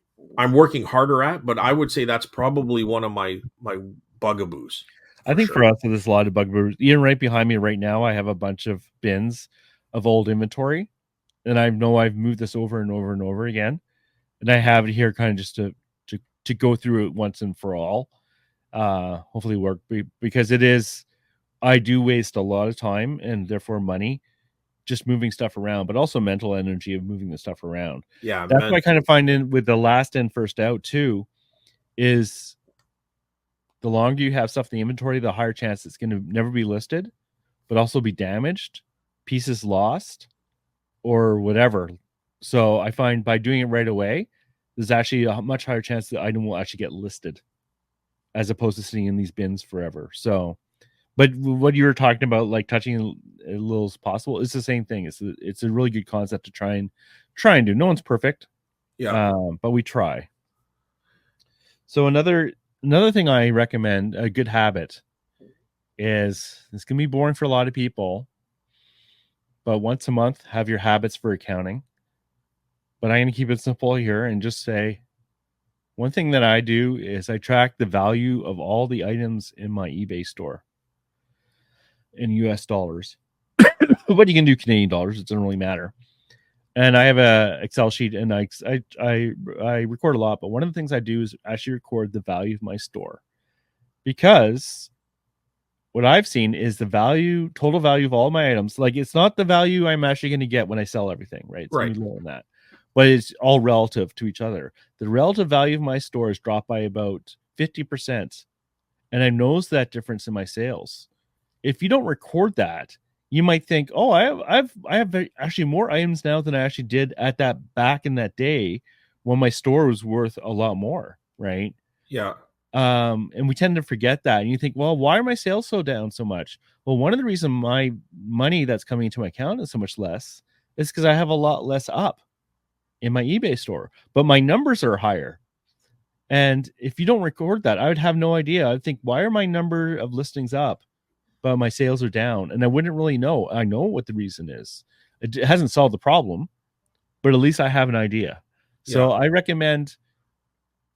working harder at, but I would say that's probably one of my bugaboos. I think for us, there's a lot of bugaboos. Even right behind me right now, I have a bunch of bins of old inventory, and I know I've moved this over and over and over again, and I have it here kind of just to go through it once and for all. Hopefully work, because I do waste a lot of time and therefore money just moving stuff around, but also mental energy of moving the stuff around. Yeah, that's what I kind of find in with the last in, first out too, is the longer you have stuff in the inventory, the higher chance it's going to never be listed, but also be damaged, pieces lost, or whatever. So I find by doing it right away, there's actually a much higher chance that item will actually get listed, as opposed to sitting in these bins forever. So, but what you were talking about, like touching as little as possible, it's the same thing. It's a really good concept to try and do. No one's perfect, but we try. So another thing I recommend, a good habit, is, it's gonna be boring for a lot of people, but once a month have your habits for accounting. But I'm gonna keep it simple here and just say, one thing that I do is I track the value of all the items in my eBay store in US dollars. But you can do Canadian dollars, it doesn't really matter. And I have a Excel sheet, and I record a lot, but one of the things I do is actually record the value of my store, because what I've seen is the total value of all my items. Like, it's not the value I'm actually going to get when I sell everything, right? It's going to be lower than that, but it's all relative to each other. The relative value of my store has dropped by about 50%, and I noticed that difference in my sales. If you don't record that, you might think, oh, I have actually more items now than I actually did at that back in that day when my store was worth a lot more, right? Yeah. And we tend to forget that. And you think, well, why are my sales so down so much? Well, one of the reasons my money that's coming into my account is so much less is because I have a lot less up in my eBay store, but my numbers are higher. And if you don't record that, I would have no idea. I'd think, why are my number of listings up, but my sales are down? And I wouldn't really know. I know what the reason is. It hasn't solved the problem, but at least I have an idea. So I recommend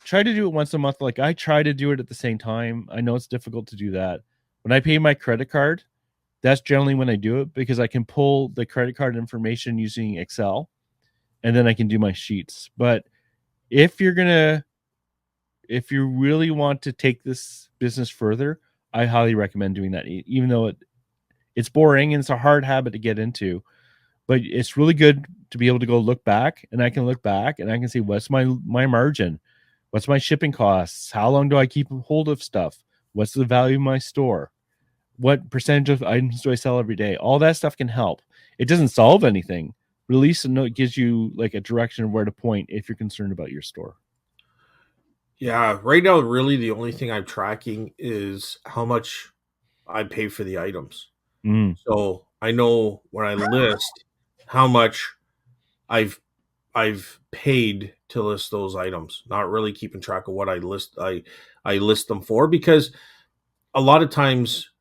try to do it once a month. Like I try to do it at the same time. I know it's difficult to do that. When I pay my credit card, that's generally when I do it because I can pull the credit card information using Excel and then I can do my sheets. But if you're if you really want to take this business further, I highly recommend doing that, even though it's boring and it's a hard habit to get into. But it's really good to be able to go look back, and I can look back and I can see what's my margin, what's my shipping costs, how long do I keep hold of stuff, what's the value of my store, what percentage of items do I sell every day. All that stuff can help. It doesn't solve anything. Release a note gives you like a direction of where to point if you're concerned about your store. Yeah, right now, really the only thing I'm tracking is how much I pay for the items. So I know when I list how much I've paid to list those items. Not really keeping track of what I list. I list them for, because a lot of times,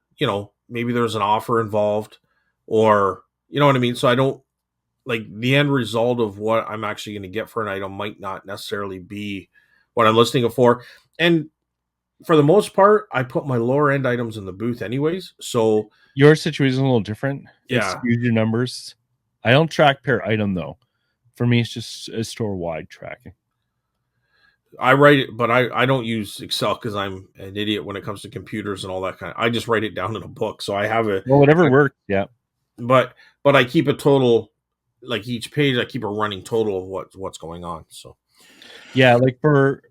maybe there's an offer involved, or you know what I mean. So I don't, like, the end result of what I'm actually going to get for an item might not necessarily be what I'm listing it for. And for the most part, I put my lower end items in the booth anyways. So your situation is a little different. Yeah. It skews your numbers. I don't track per item though. For me, it's just a store wide tracking. I write it, but I don't use Excel because I'm an idiot when it comes to computers and all that kind of. I just write it down in a book. So I have whatever works. Yeah. But I keep a total, like each page, I keep a running total of what's going on. So yeah, like for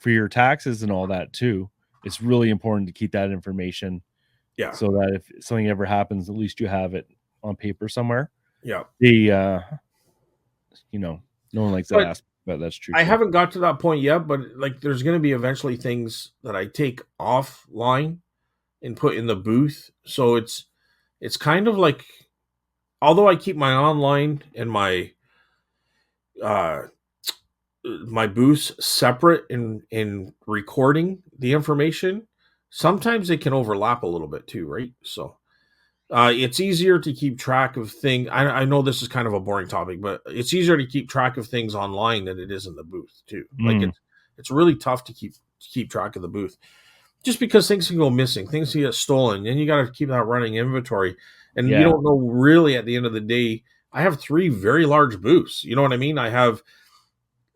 your taxes and all that too, it's really important to keep that information. Yeah. So that if something ever happens, at least you have it on paper somewhere. Yeah. No one likes that aspect, but that's true. I haven't got to that point yet, but like there's going to be eventually things that I take offline and put in the booth. So it's kind of like, although I keep my online and my booths separate in recording the information, sometimes they can overlap a little bit too, right? So it's easier to keep track of things. I know this is kind of a boring topic, but it's easier to keep track of things online than it is in the booth too. Like it's really tough to keep track of the booth, just because things can go missing, things can get stolen, and you got to keep that running inventory. And you don't know really at the end of the day. I have 3 very large booths. You know what I mean? I have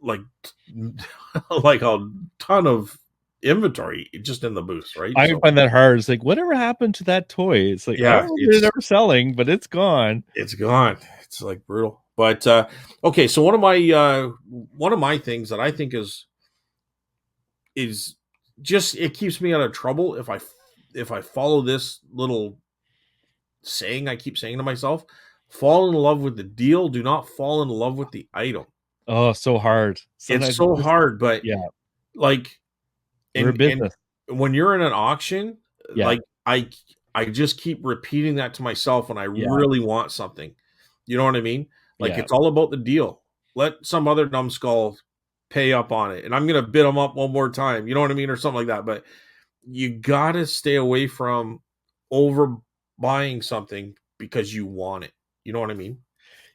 like a ton of inventory just in the booths, right? I find that hard. It's like, whatever happened to that toy? It's like, yeah, it's never selling, but it's gone. It's gone. It's like brutal. But okay, so one of my things that I think is just, it keeps me out of trouble if I follow this little saying I keep saying to myself: fall in love with the deal, do not fall in love with the item. Oh, so hard. Sometimes it's so hard, but yeah, like, we're a business. And when you're in an auction, yeah. like I just keep repeating that to myself when I really want something. You know what I mean? Like, it's all about the deal. Let some other numbskull pay up on it, and I'm gonna bid them up one more time. You know what I mean, or something like that. But you gotta stay away from overbuying something because you want it. You know what I mean?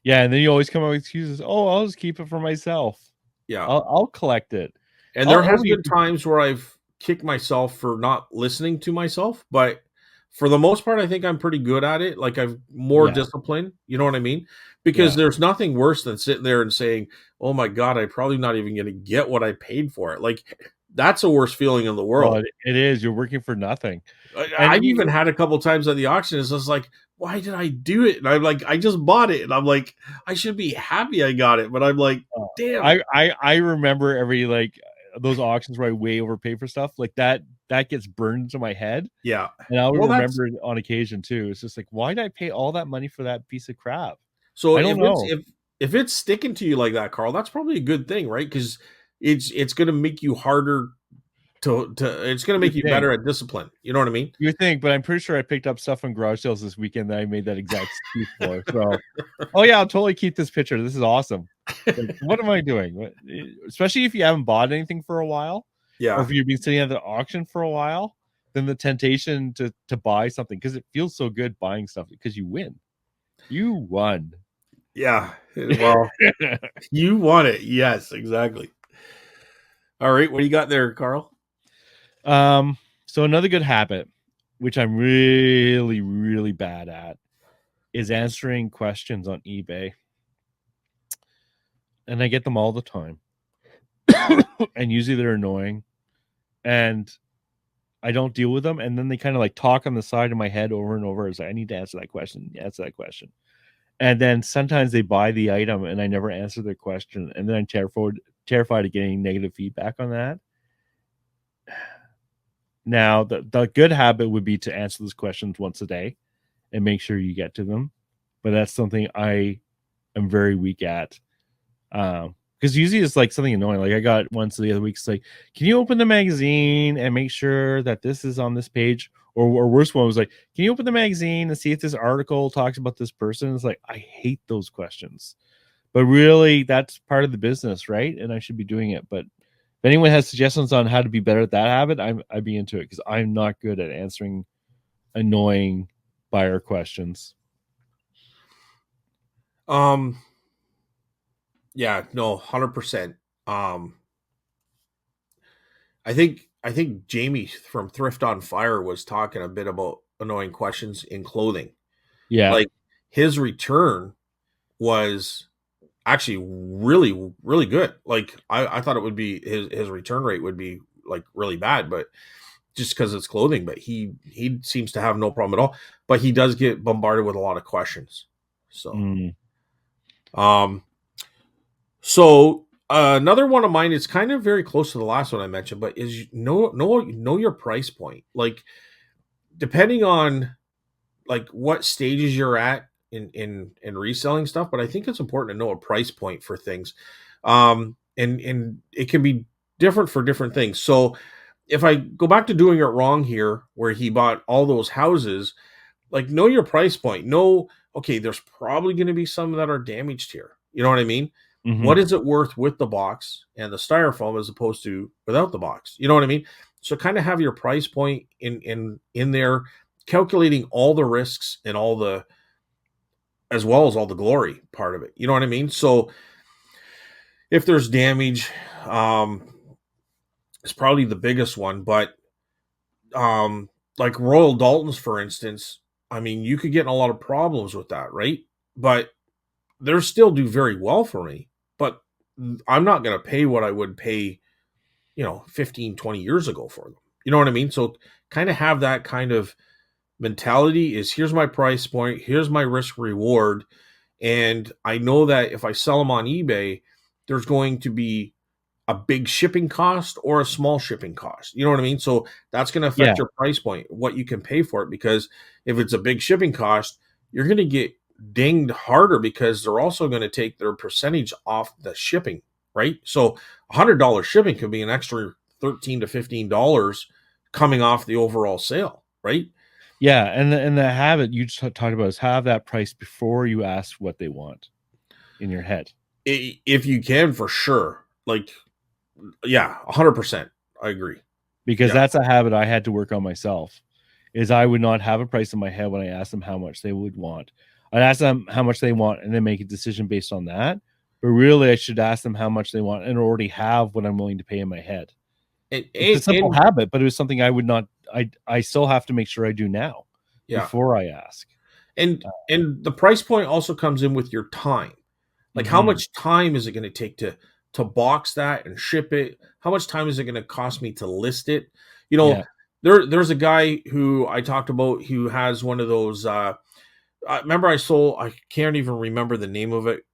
Yeah, and then you always come up with excuses. Oh, I'll just keep it for myself. Yeah, I'll collect it. And there has been times where I've kicked myself for not listening to myself, but for the most part, I think I'm pretty good at it. Like, I've more discipline. You know what I mean? Because there's nothing worse than sitting there and saying, "Oh my God, I'm probably not even going to get what I paid for it." Like, that's the worst feeling in the world. Well, it is. You're working for nothing. I've even had a couple times at the auction. It's just like, why did I do it? And I'm like, I just bought it, and I'm like, I should be happy I got it, but I'm like, damn. I remember every those auctions where I way overpay for stuff like that gets burned into my head. Yeah. And I'll remember it on occasion too. It's just like, why did I pay all that money for that piece of crap? So I don't know. If it's sticking to you like that, Carl, that's probably a good thing, right? Because it's going to make you harder it's going to make you better at discipline. You know what I mean? You think, but I'm pretty sure I picked up stuff on garage sales this weekend that I made that exact excuse for. So, oh yeah, I'll totally keep this picture. This is awesome. Like, what am I doing? Especially if you haven't bought anything for a while, or if you've been sitting at the auction for a while, then the temptation to buy something, because it feels so good buying stuff because you win. You won. Yeah. Well, you won it. Yes, exactly. All right. What do you got there, Carl? So another good habit, which I'm really, really bad at, is answering questions on eBay. And I get them all the time. And usually they're annoying. And I don't deal with them. And then they kind of like talk on the side of my head over and over. It's like, I need to answer that question. Answer that question. And then sometimes they buy the item and I never answer their question. And then I'm terrified of getting negative feedback on that. Now, the good habit would be to answer those questions once a day and make sure you get to them. But that's something I am very weak at. Because usually it's like something annoying. Like I got once the other week, it's like, can you open the magazine and make sure that this is on this page? Or worse one was like, can you open the magazine and see if this article talks about this person? It's like, I hate those questions. But really, that's part of the business, right? And I should be doing it. But if anyone has suggestions on how to be better at that habit, I'd be into it, because I'm not good at answering annoying buyer questions. Yeah, no, 100%. I think Jamie from Thrift on Fire was talking a bit about annoying questions in clothing. Yeah. Like his return was actually really, really good. Like I thought it would be his return rate would be like really bad, but just because it's clothing, but he seems to have no problem at all. But he does get bombarded with a lot of questions. So, so another one of mine is kind of very close to the last one I mentioned, but is know your price point. Like depending on like what stages you're at in reselling stuff, but I think it's important to know a price point for things. And it can be different for different things. So if I go back to doing it wrong here, where he bought all those houses, like know your price point. Know, okay, there's probably going to be some that are damaged here. You know what I mean? Mm-hmm. What is it worth with the box and the styrofoam as opposed to without the box? You know what I mean? So kind of have your price point in there, calculating all the risks and all the, as well as all the glory part of it. You know what I mean? So if there's damage, it's probably the biggest one, but like Royal Daltons, for instance, I mean, you could get in a lot of problems with that, right? But they still do very well for me, but I'm not going to pay what I would pay, 15, 20 years ago for them. You know what I mean? So kind of have that kind of mentality is, here's my price point, here's my risk reward. And I know that if I sell them on eBay, there's going to be a big shipping cost or a small shipping cost. You know what I mean? So that's going to affect your price point, what you can pay for it. Because if it's a big shipping cost, you're going to get dinged harder because they're also going to take their percentage off the shipping, right? So $100 shipping could be an extra $13 to $15 coming off the overall sale, right? Yeah, and the habit you just talked about is have that price before you ask what they want in your head. If you can, for sure. Like, yeah, 100%. I agree. Because that's a habit I had to work on myself, is I would not have a price in my head when I asked them how much they would want. I'd ask them how much they want and then make a decision based on that. But really, I should ask them how much they want and already have what I'm willing to pay in my head. It's a simple habit, but it was something I would not. I still have to make sure I do now before I ask. And the price point also comes in with your time. Like how much time is it going to take to box that and ship it? How much time is it going to cost me to list it? There's a guy who I talked about who has one of those. Remember I can't even remember the name of it,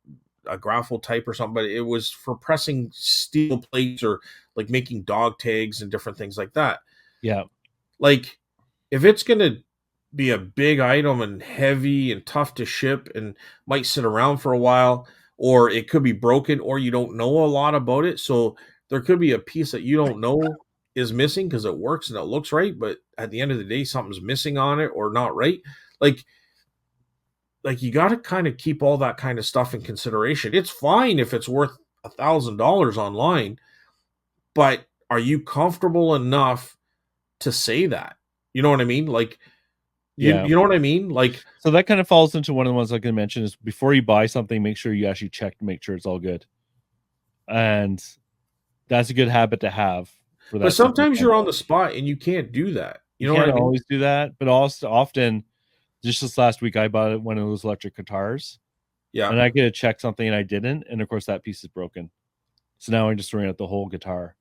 a grapple type or something, but it was for pressing steel plates or like making dog tags and different things like that. Yeah. Like if it's going to be a big item and heavy and tough to ship and might sit around for a while, or it could be broken, or you don't know a lot about it. So there could be a piece that you don't know is missing because it works and it looks right, but at the end of the day, something's missing on it or not right. Like you got to kind of keep all that kind of stuff in consideration. It's fine if it's worth $1,000 online, but are you comfortable enough to say that? You know what I mean? Like, you know what I mean? Like, so that kind of falls into one of the ones I can mention is before you buy something, make sure you actually check to make sure it's all good. And that's a good habit to have for that. But sometimes you're on the spot and you can't do that. You know what I mean? Always do that, but also often, just this last week, I bought one of those electric guitars. Yeah. And I could have checked something and I didn't. And of course, that piece is broken. So now I'm just throwing out the whole guitar.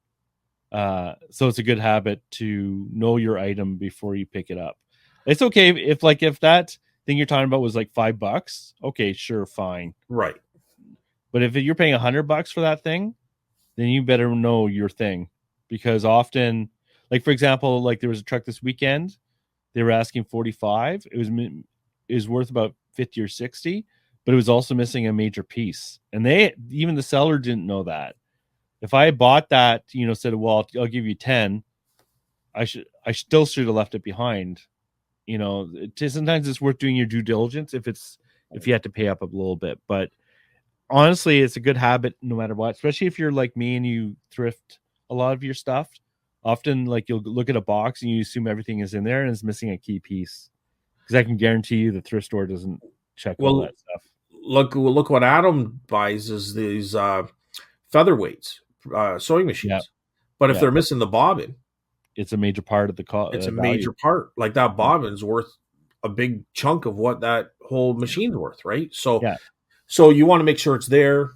So it's a good habit to know your item before you pick it up. It's okay if that thing you're talking about was like $5. Okay, sure, fine. Right. But if you're paying $100 for that thing, then you better know your thing, because often, like for example, like there was a truck this weekend, they were asking 45. It was worth about 50 or 60, but it was also missing a major piece, and even the seller didn't know that. If I bought that, said, well, I'll give you 10, I still should have left it behind. Sometimes it's worth doing your due diligence if you have to pay up a little bit. But honestly, it's a good habit no matter what, especially if you're like me and you thrift a lot of your stuff. Often, like, you'll look at a box and you assume everything is in there and it's missing a key piece, because I can guarantee you the thrift store doesn't check all that stuff. Look what Adam buys is these featherweights, sewing machines. But if they're missing the bobbin, it's a major part of the cost. It's a major part. Like that bobbin's worth a big chunk of what that whole machine's worth, right? So, so you want to make sure it's there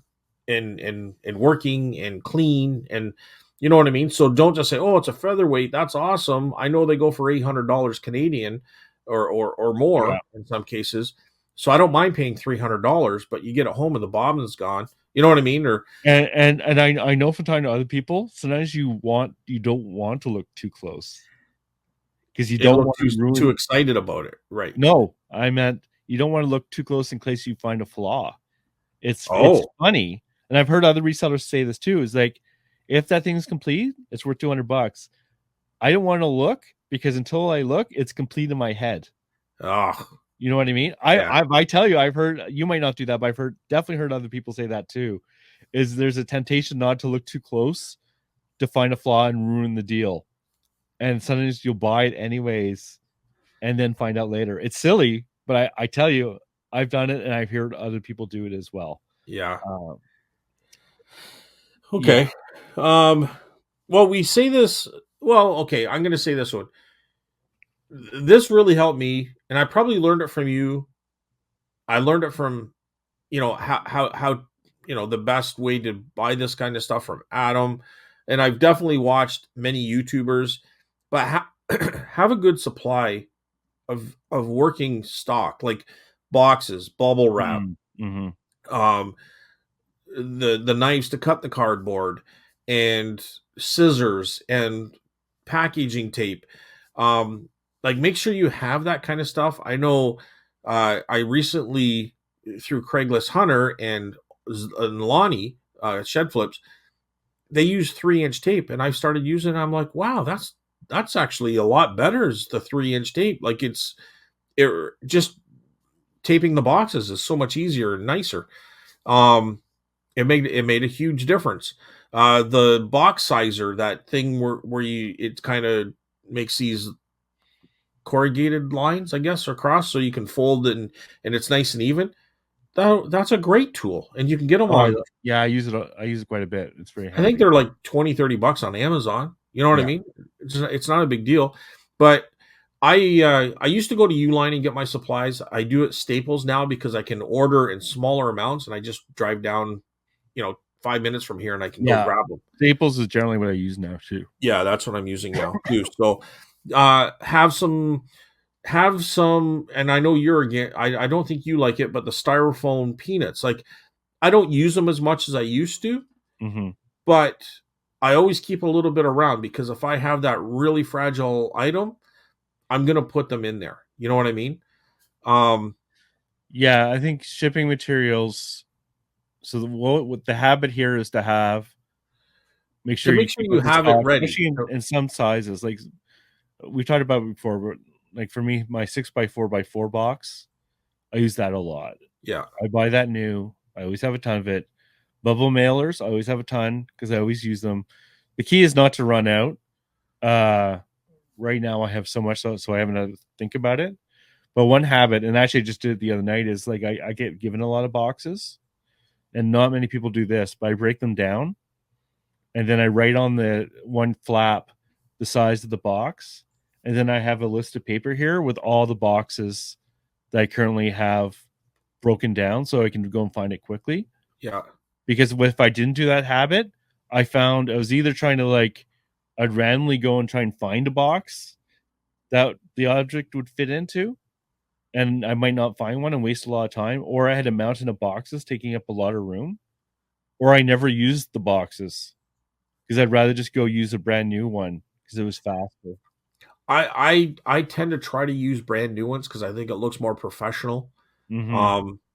and working and clean, and you know what I mean? So don't just say, oh, it's a featherweight. That's awesome. I know they go for $800 Canadian or more in some cases. So I don't mind paying $300, but you get it home and the bobbin's gone. You know what I mean? Or and I know from talking to other people, sometimes you don't want to look too close because you don't want to too excited about it, right? No, I meant you don't want to look too close in case you find a flaw. It's funny, and I've heard other resellers say this too. Is like, if that thing's complete, it's worth $200. I don't want to look, because until I look, it's complete in my head. Oh, you know what I mean? I tell you, I've heard, you might not do that, but I've definitely heard other people say that too. Is there's a temptation not to look too close to find a flaw and ruin the deal, and sometimes you'll buy it anyways, and then find out later. It's silly, but I tell you, I've done it, and I've heard other people do it as well. Yeah. Okay. Yeah. Well, we say this. Well, okay. I'm going to say this one. This really helped me, and I probably learned it from you. I learned it from, how the best way to buy this kind of stuff from Adam, and I've definitely watched many YouTubers, but have a good supply of working stock, like boxes, bubble wrap, the knives to cut the cardboard, and scissors and packaging tape. Like, make sure you have that kind of stuff. I know I recently, through Craigslist Hunter and Lonnie, Shed Flips, they use 3-inch tape, and I've started using it. I'm like, wow, that's actually a lot better as the 3-inch tape. Like, it just taping the boxes is so much easier and nicer. It made a huge difference. The box sizer, that thing where it kind of makes these corrugated lines, I guess, across, so you can fold it and it's nice and even. That's a great tool, and you can get them on. Yeah, I use it quite a bit. It's very handy. I think they're like $20-$30 on Amazon. You know what I mean? It's not a big deal. But I used to go to Uline and get my supplies. I do it Staples now because I can order in smaller amounts, and I just drive down, 5 minutes from here, and I can go grab them. Staples is generally what I use now too. Yeah, that's what I'm using now too. So have some, and I know you're again. I don't think you like it, but the styrofoam peanuts, like, I don't use them as much as I used to, but I always keep a little bit around, because if I have that really fragile item, I'm gonna put them in there. You know what I mean? Yeah, I think shipping materials. So what the habit here is to have make sure you keep up the have it stock, ready. especially in some sizes. Like we've talked about before, but like for me, my 6x4x4 box, I use that a lot. Yeah. I buy that new. I always have a ton of it. Bubble mailers, I always have a ton because I always use them. The key is not to run out. Right now I have so much, so I haven't had to think about it. But one habit, and actually I just did it the other night, is like I get given a lot of boxes, and not many people do this, but I break them down, and then I write on the one flap the size of the box, and then I have a list of paper here with all the boxes that I currently have broken down, so I can go and find it quickly. Yeah. Because if I didn't do that habit, I found I was either trying to I'd randomly go and try and find a box that the object would fit into, and I might not find one and waste a lot of time, or I had a mountain of boxes taking up a lot of room, or I never used the boxes because I'd rather just go use a brand new one because it was faster. I tend to try to use brand new ones because I think it looks more professional.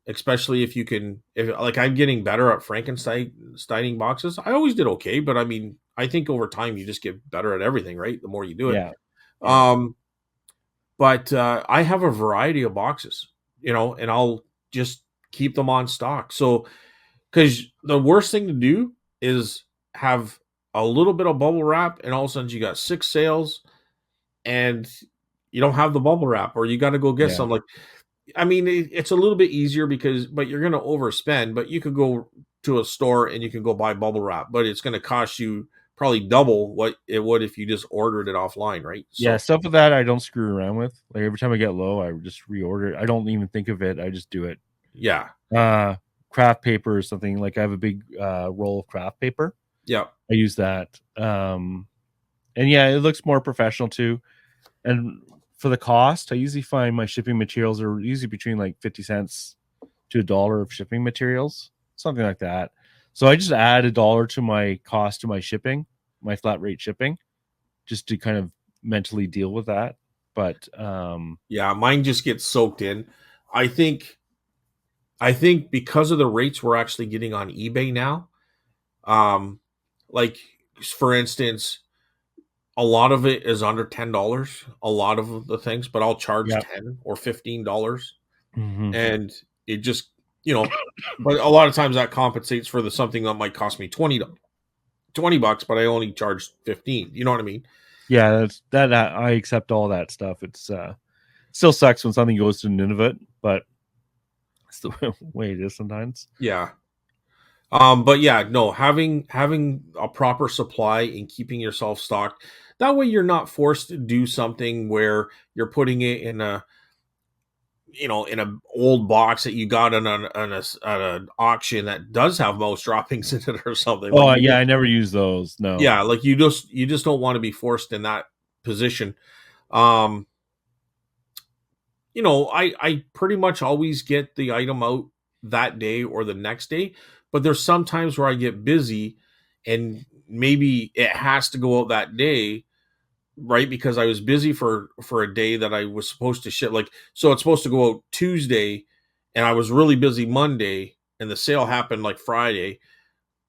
Especially if you can, if like I'm getting better at Frankensteining boxes. I always did okay, but I mean, I think over time you just get better at everything, right? The more you do it. Yeah. But I have a variety of boxes, and I'll just keep them on stock. So, because the worst thing to do is have a little bit of bubble wrap, and all of a sudden you got 6 sales, and you don't have the bubble wrap, or you got to go get some. Like, I mean, it's a little bit easier but you're going to overspend. But you could go to a store and you can go buy bubble wrap, but it's going to cost you probably double what it would if you just ordered it offline, right? So, yeah, stuff with that I don't screw around with. Like every time I get low, I just reorder it. I don't even think of it. I just do it. Yeah. Craft paper or something. Like I have a big roll of craft paper. Yeah. I use that. And yeah, it looks more professional too. And for the cost, I usually find my shipping materials are usually between like 50 cents to $1 of shipping materials, something like that. So I just add $1 to my cost to my shipping, my flat rate shipping, just to kind of mentally deal with that. But yeah, mine just gets soaked in. I think because of the rates we're actually getting on eBay now, like for instance, a lot of it is under $10, a lot of the things, but I'll charge $10 or $15. And it just, but a lot of times that compensates for something that might cost me $20, but I only charge 15. You know what I mean? Yeah, that's that. I accept all that stuff. It's still sucks when something goes to Nunavut, but it's the way it is sometimes. Yeah. But yeah, no, having a proper supply and keeping yourself stocked, that way you're not forced to do something where you're putting it in a old box that you got on an auction that does have mouse droppings in it or something. Oh, like, yeah, I never use those. No. Yeah, like you just don't want to be forced in that position. I pretty much always get the item out that day or the next day, but there's some times where I get busy and maybe it has to go out that day, right? Because I was busy for a day that I was supposed to ship. Like, so it's supposed to go out Tuesday and I was really busy Monday and the sale happened like Friday.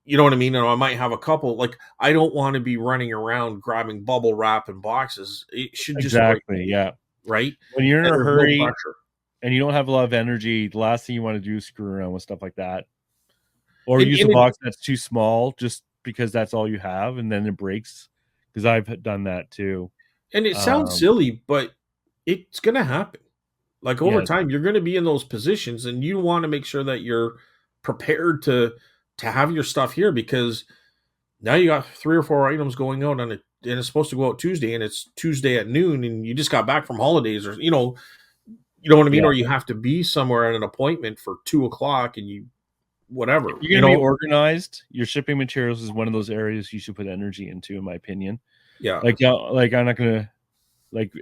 You know what I mean? And I might have a couple, like, I don't want to be running around grabbing bubble wrap and boxes. It should just yeah. Right. When you're in a hurry and you don't have a lot of energy, the last thing you want to do is screw around with stuff like that. Or use a box that's too small just because that's all you have and then it breaks. Because I've done that too. And it sounds silly, but it's going to happen. Like over time, you're going to be in those positions and you want to make sure that you're prepared to have your stuff here, because now you got 3 or 4 items going out on it, and it's supposed to go out Tuesday, and it's Tuesday at noon, and you just got back from holidays, or you know what I mean, or you have to be somewhere at an appointment for 2:00, and you whatever. If you're gonna be organized, your shipping materials is one of those areas you should put energy into, in my opinion. Yeah, like I'm not gonna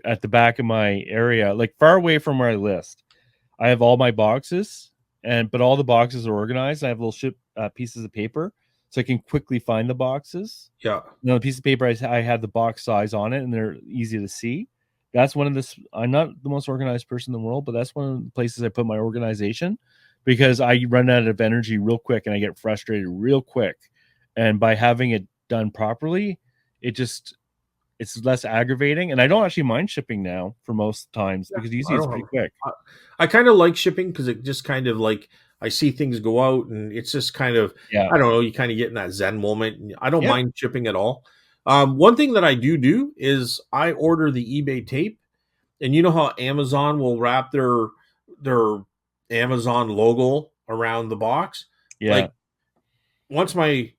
at the back of my area, like far away from where I list, I have all my boxes, but all the boxes are organized. I have little pieces of paper so I can quickly find the boxes. Yeah. The piece of paper, I have the box size on it and they're easy to see. That's one of this. I'm not the most organized person in the world, but that's one of the places I put my organization, because I run out of energy real quick and I get frustrated real quick. And by having it done properly, it's less aggravating. And I don't actually mind shipping now for most times because usually it's pretty quick. I kind of like shipping because it just kind of like I see things go out and it's just kind of I don't know, you kind of get in that zen moment. I don't mind shipping at all. One thing that I do is I order the eBay tape, and you know how Amazon will wrap their Amazon logo around the box. Yeah. Like once my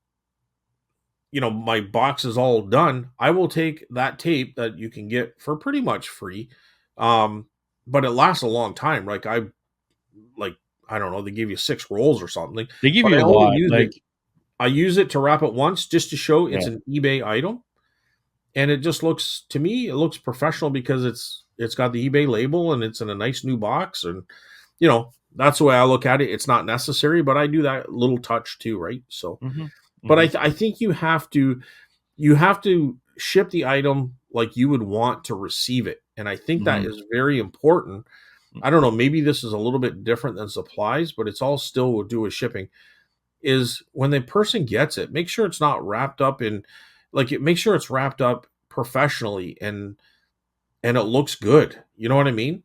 my box is all done, I will take that tape that you can get for pretty much free. But it lasts a long time. I don't know, they give you 6 rolls or something. They give but you a lot. I use it to wrap it once just to show it's an eBay item. And it just looks, to me, it looks professional because it's got the eBay label and it's in a nice new box. And, that's the way I look at it. It's not necessary, but I do that little touch too, right? So, but I think you have to ship the item like you would want to receive it. And I think that is very important. I don't know, maybe this is a little bit different than supplies, but it's all still will do with shipping. Is when the person gets it, make sure it's not wrapped up in make sure it's wrapped up professionally and it looks good. You know what I mean?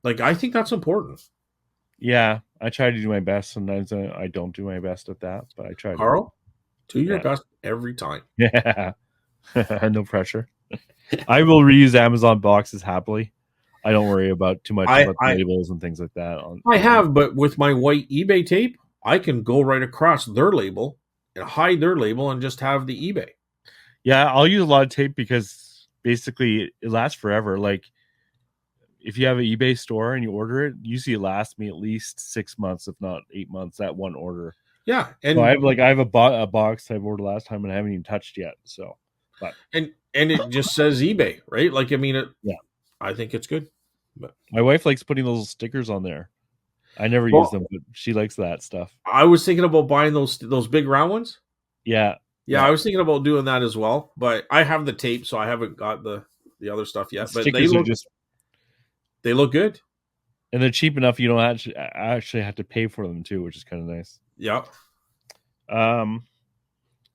I think that's important. Yeah, I try to do my best. Sometimes I don't do my best at that, but I try. Carl, do your best every time. Yeah, no pressure. I will reuse Amazon boxes happily. I don't worry about too much about labels and things like that. I have, but with my white eBay tape, I can go right across their label and hide their label and just have the eBay. Yeah, I'll use a lot of tape because basically it lasts forever. Like if you have an eBay store and you order it, usually it lasts me at least 6 months, if not 8 months, that one order. Yeah, and so I have a box I've ordered last time and I haven't even touched yet. So, but and it just says eBay, right? I think it's good. But my wife likes putting those stickers on there. I never use them, but she likes that stuff. I was thinking about buying those big round ones. Yeah. I was thinking about doing that as well, but I have the tape, so I haven't got the other stuff yet. But they look good, and they're cheap enough you don't actually have to pay for them too, which is kind of nice. Yeah. So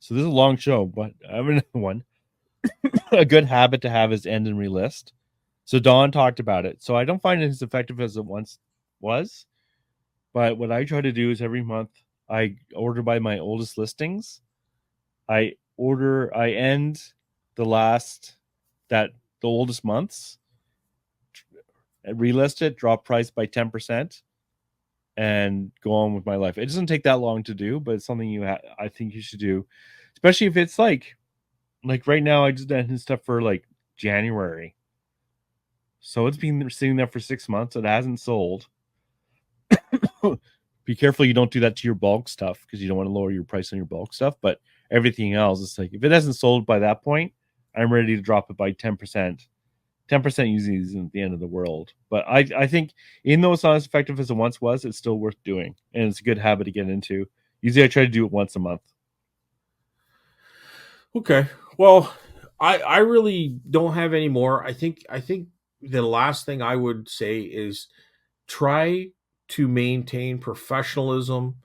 this is a long show, but I have another one. A good habit to have is end and relist. So Don talked about it. So I don't find it as effective as it once was. But what I try to do is every month I order by my oldest listings. I end the oldest months, relist it, drop price by 10%, and go on with my life. It doesn't take that long to do, but it's something I think you should do, especially if it's like right now I just did stuff for January. So it's been sitting there for 6 months. It hasn't sold. Be careful you don't do that to your bulk stuff because you don't want to lower your price on your bulk stuff. But everything else, it's if it hasn't sold by that point, I'm ready to drop it by 10%. 10% usually isn't the end of the world. But I think even though it's not as effective as it once was, it's still worth doing. And it's a good habit to get into. Usually I try to do it once a month. Okay. Well, I really don't have any more. I think the last thing I would say is try to maintain professionalism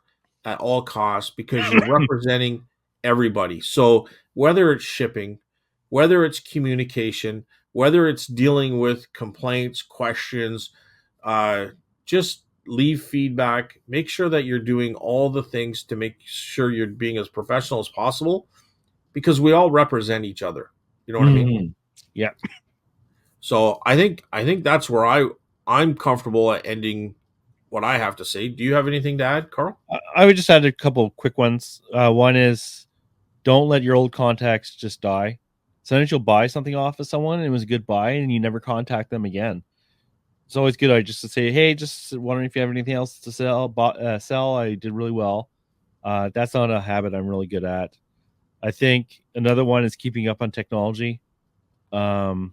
at all costs because you're representing everybody. So whether it's shipping, whether it's communication, whether it's dealing with complaints, questions, just leave feedback. Make sure that you're doing all the things to make sure you're being as professional as possible because we all represent each other. You know what I mean? Yeah. So I think that's where I'm comfortable at ending what I have to say. Do you have anything to add, Carl? I would just add a couple quick ones. One is don't let your old contacts just die. Sometimes you'll buy something off of someone and it was a good buy and you never contact them again. It's always good just to say, hey, just wondering if you have anything else to sell. I did really well. That's not a habit I'm really good at. I think another one is keeping up on technology. Sometimes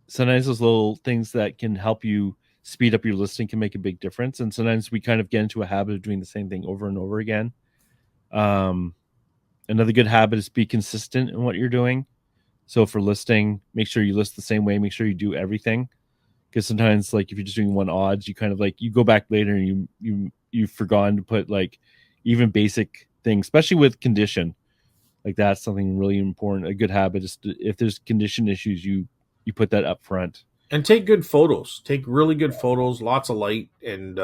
those little things that can help you speed up your listing can make a big difference. And sometimes we kind of get into a habit of doing the same thing over and over again. Another good habit is be consistent in what you're doing. So for listing, make sure you list the same way. Make sure you do everything. Because sometimes if you're just doing one odds, you kind of you go back later and you've forgotten to put even basic things, especially with condition. Like that's something really important. A good habit is if there's condition issues, you put that up front. And take good photos. Take really good photos, lots of light, and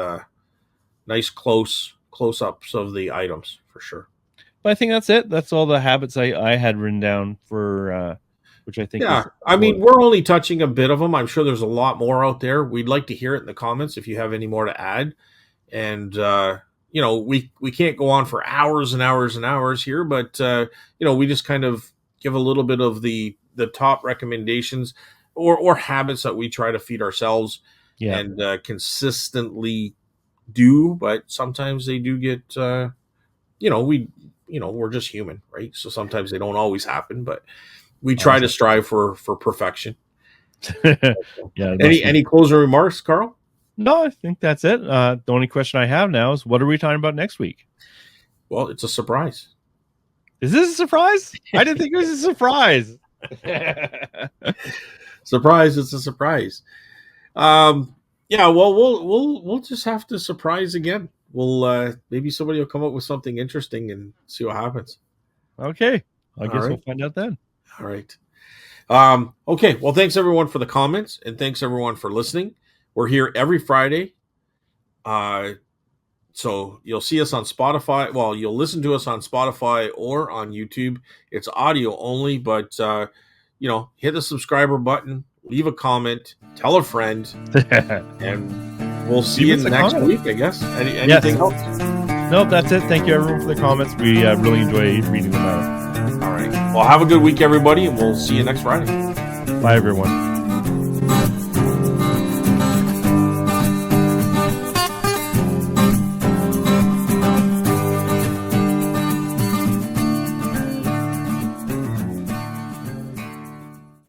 nice close-ups of the items for sure. But I think that's it. That's all the habits I had written down for, which I think. Yeah, I mean, we're only touching a bit of them. I'm sure there's a lot more out there. We'd like to hear it in the comments if you have any more to add. And we can't go on for hours and hours and hours here, but we just kind of give a little bit of the top recommendations or habits that we try to feed ourselves and consistently do. But sometimes they do get, we're just human, right? So sometimes they don't always happen, but we try to strive for perfection. Any closing remarks, Carl? No, I think that's it. The only question I have now is, what are we talking about next week? Well, it's a surprise. Is this a surprise? I didn't think it was a surprise. Surprise! It's a surprise. Well, we'll just have to surprise again. We'll maybe somebody will come up with something interesting and see what happens. Okay, I guess we'll find out then. All right. Okay. Well, thanks everyone for the comments, and thanks everyone for listening. We're here every Friday. So you'll see us on Spotify. Well, you'll listen to us on Spotify or on YouTube. It's audio only, but hit the subscriber button, leave a comment, tell a friend, and we'll see you next week, I guess. Anything else? Nope, that's it. Thank you everyone for the comments. We really enjoy reading them out. All right. Well, have a good week, everybody, and we'll see you next Friday. Bye, everyone.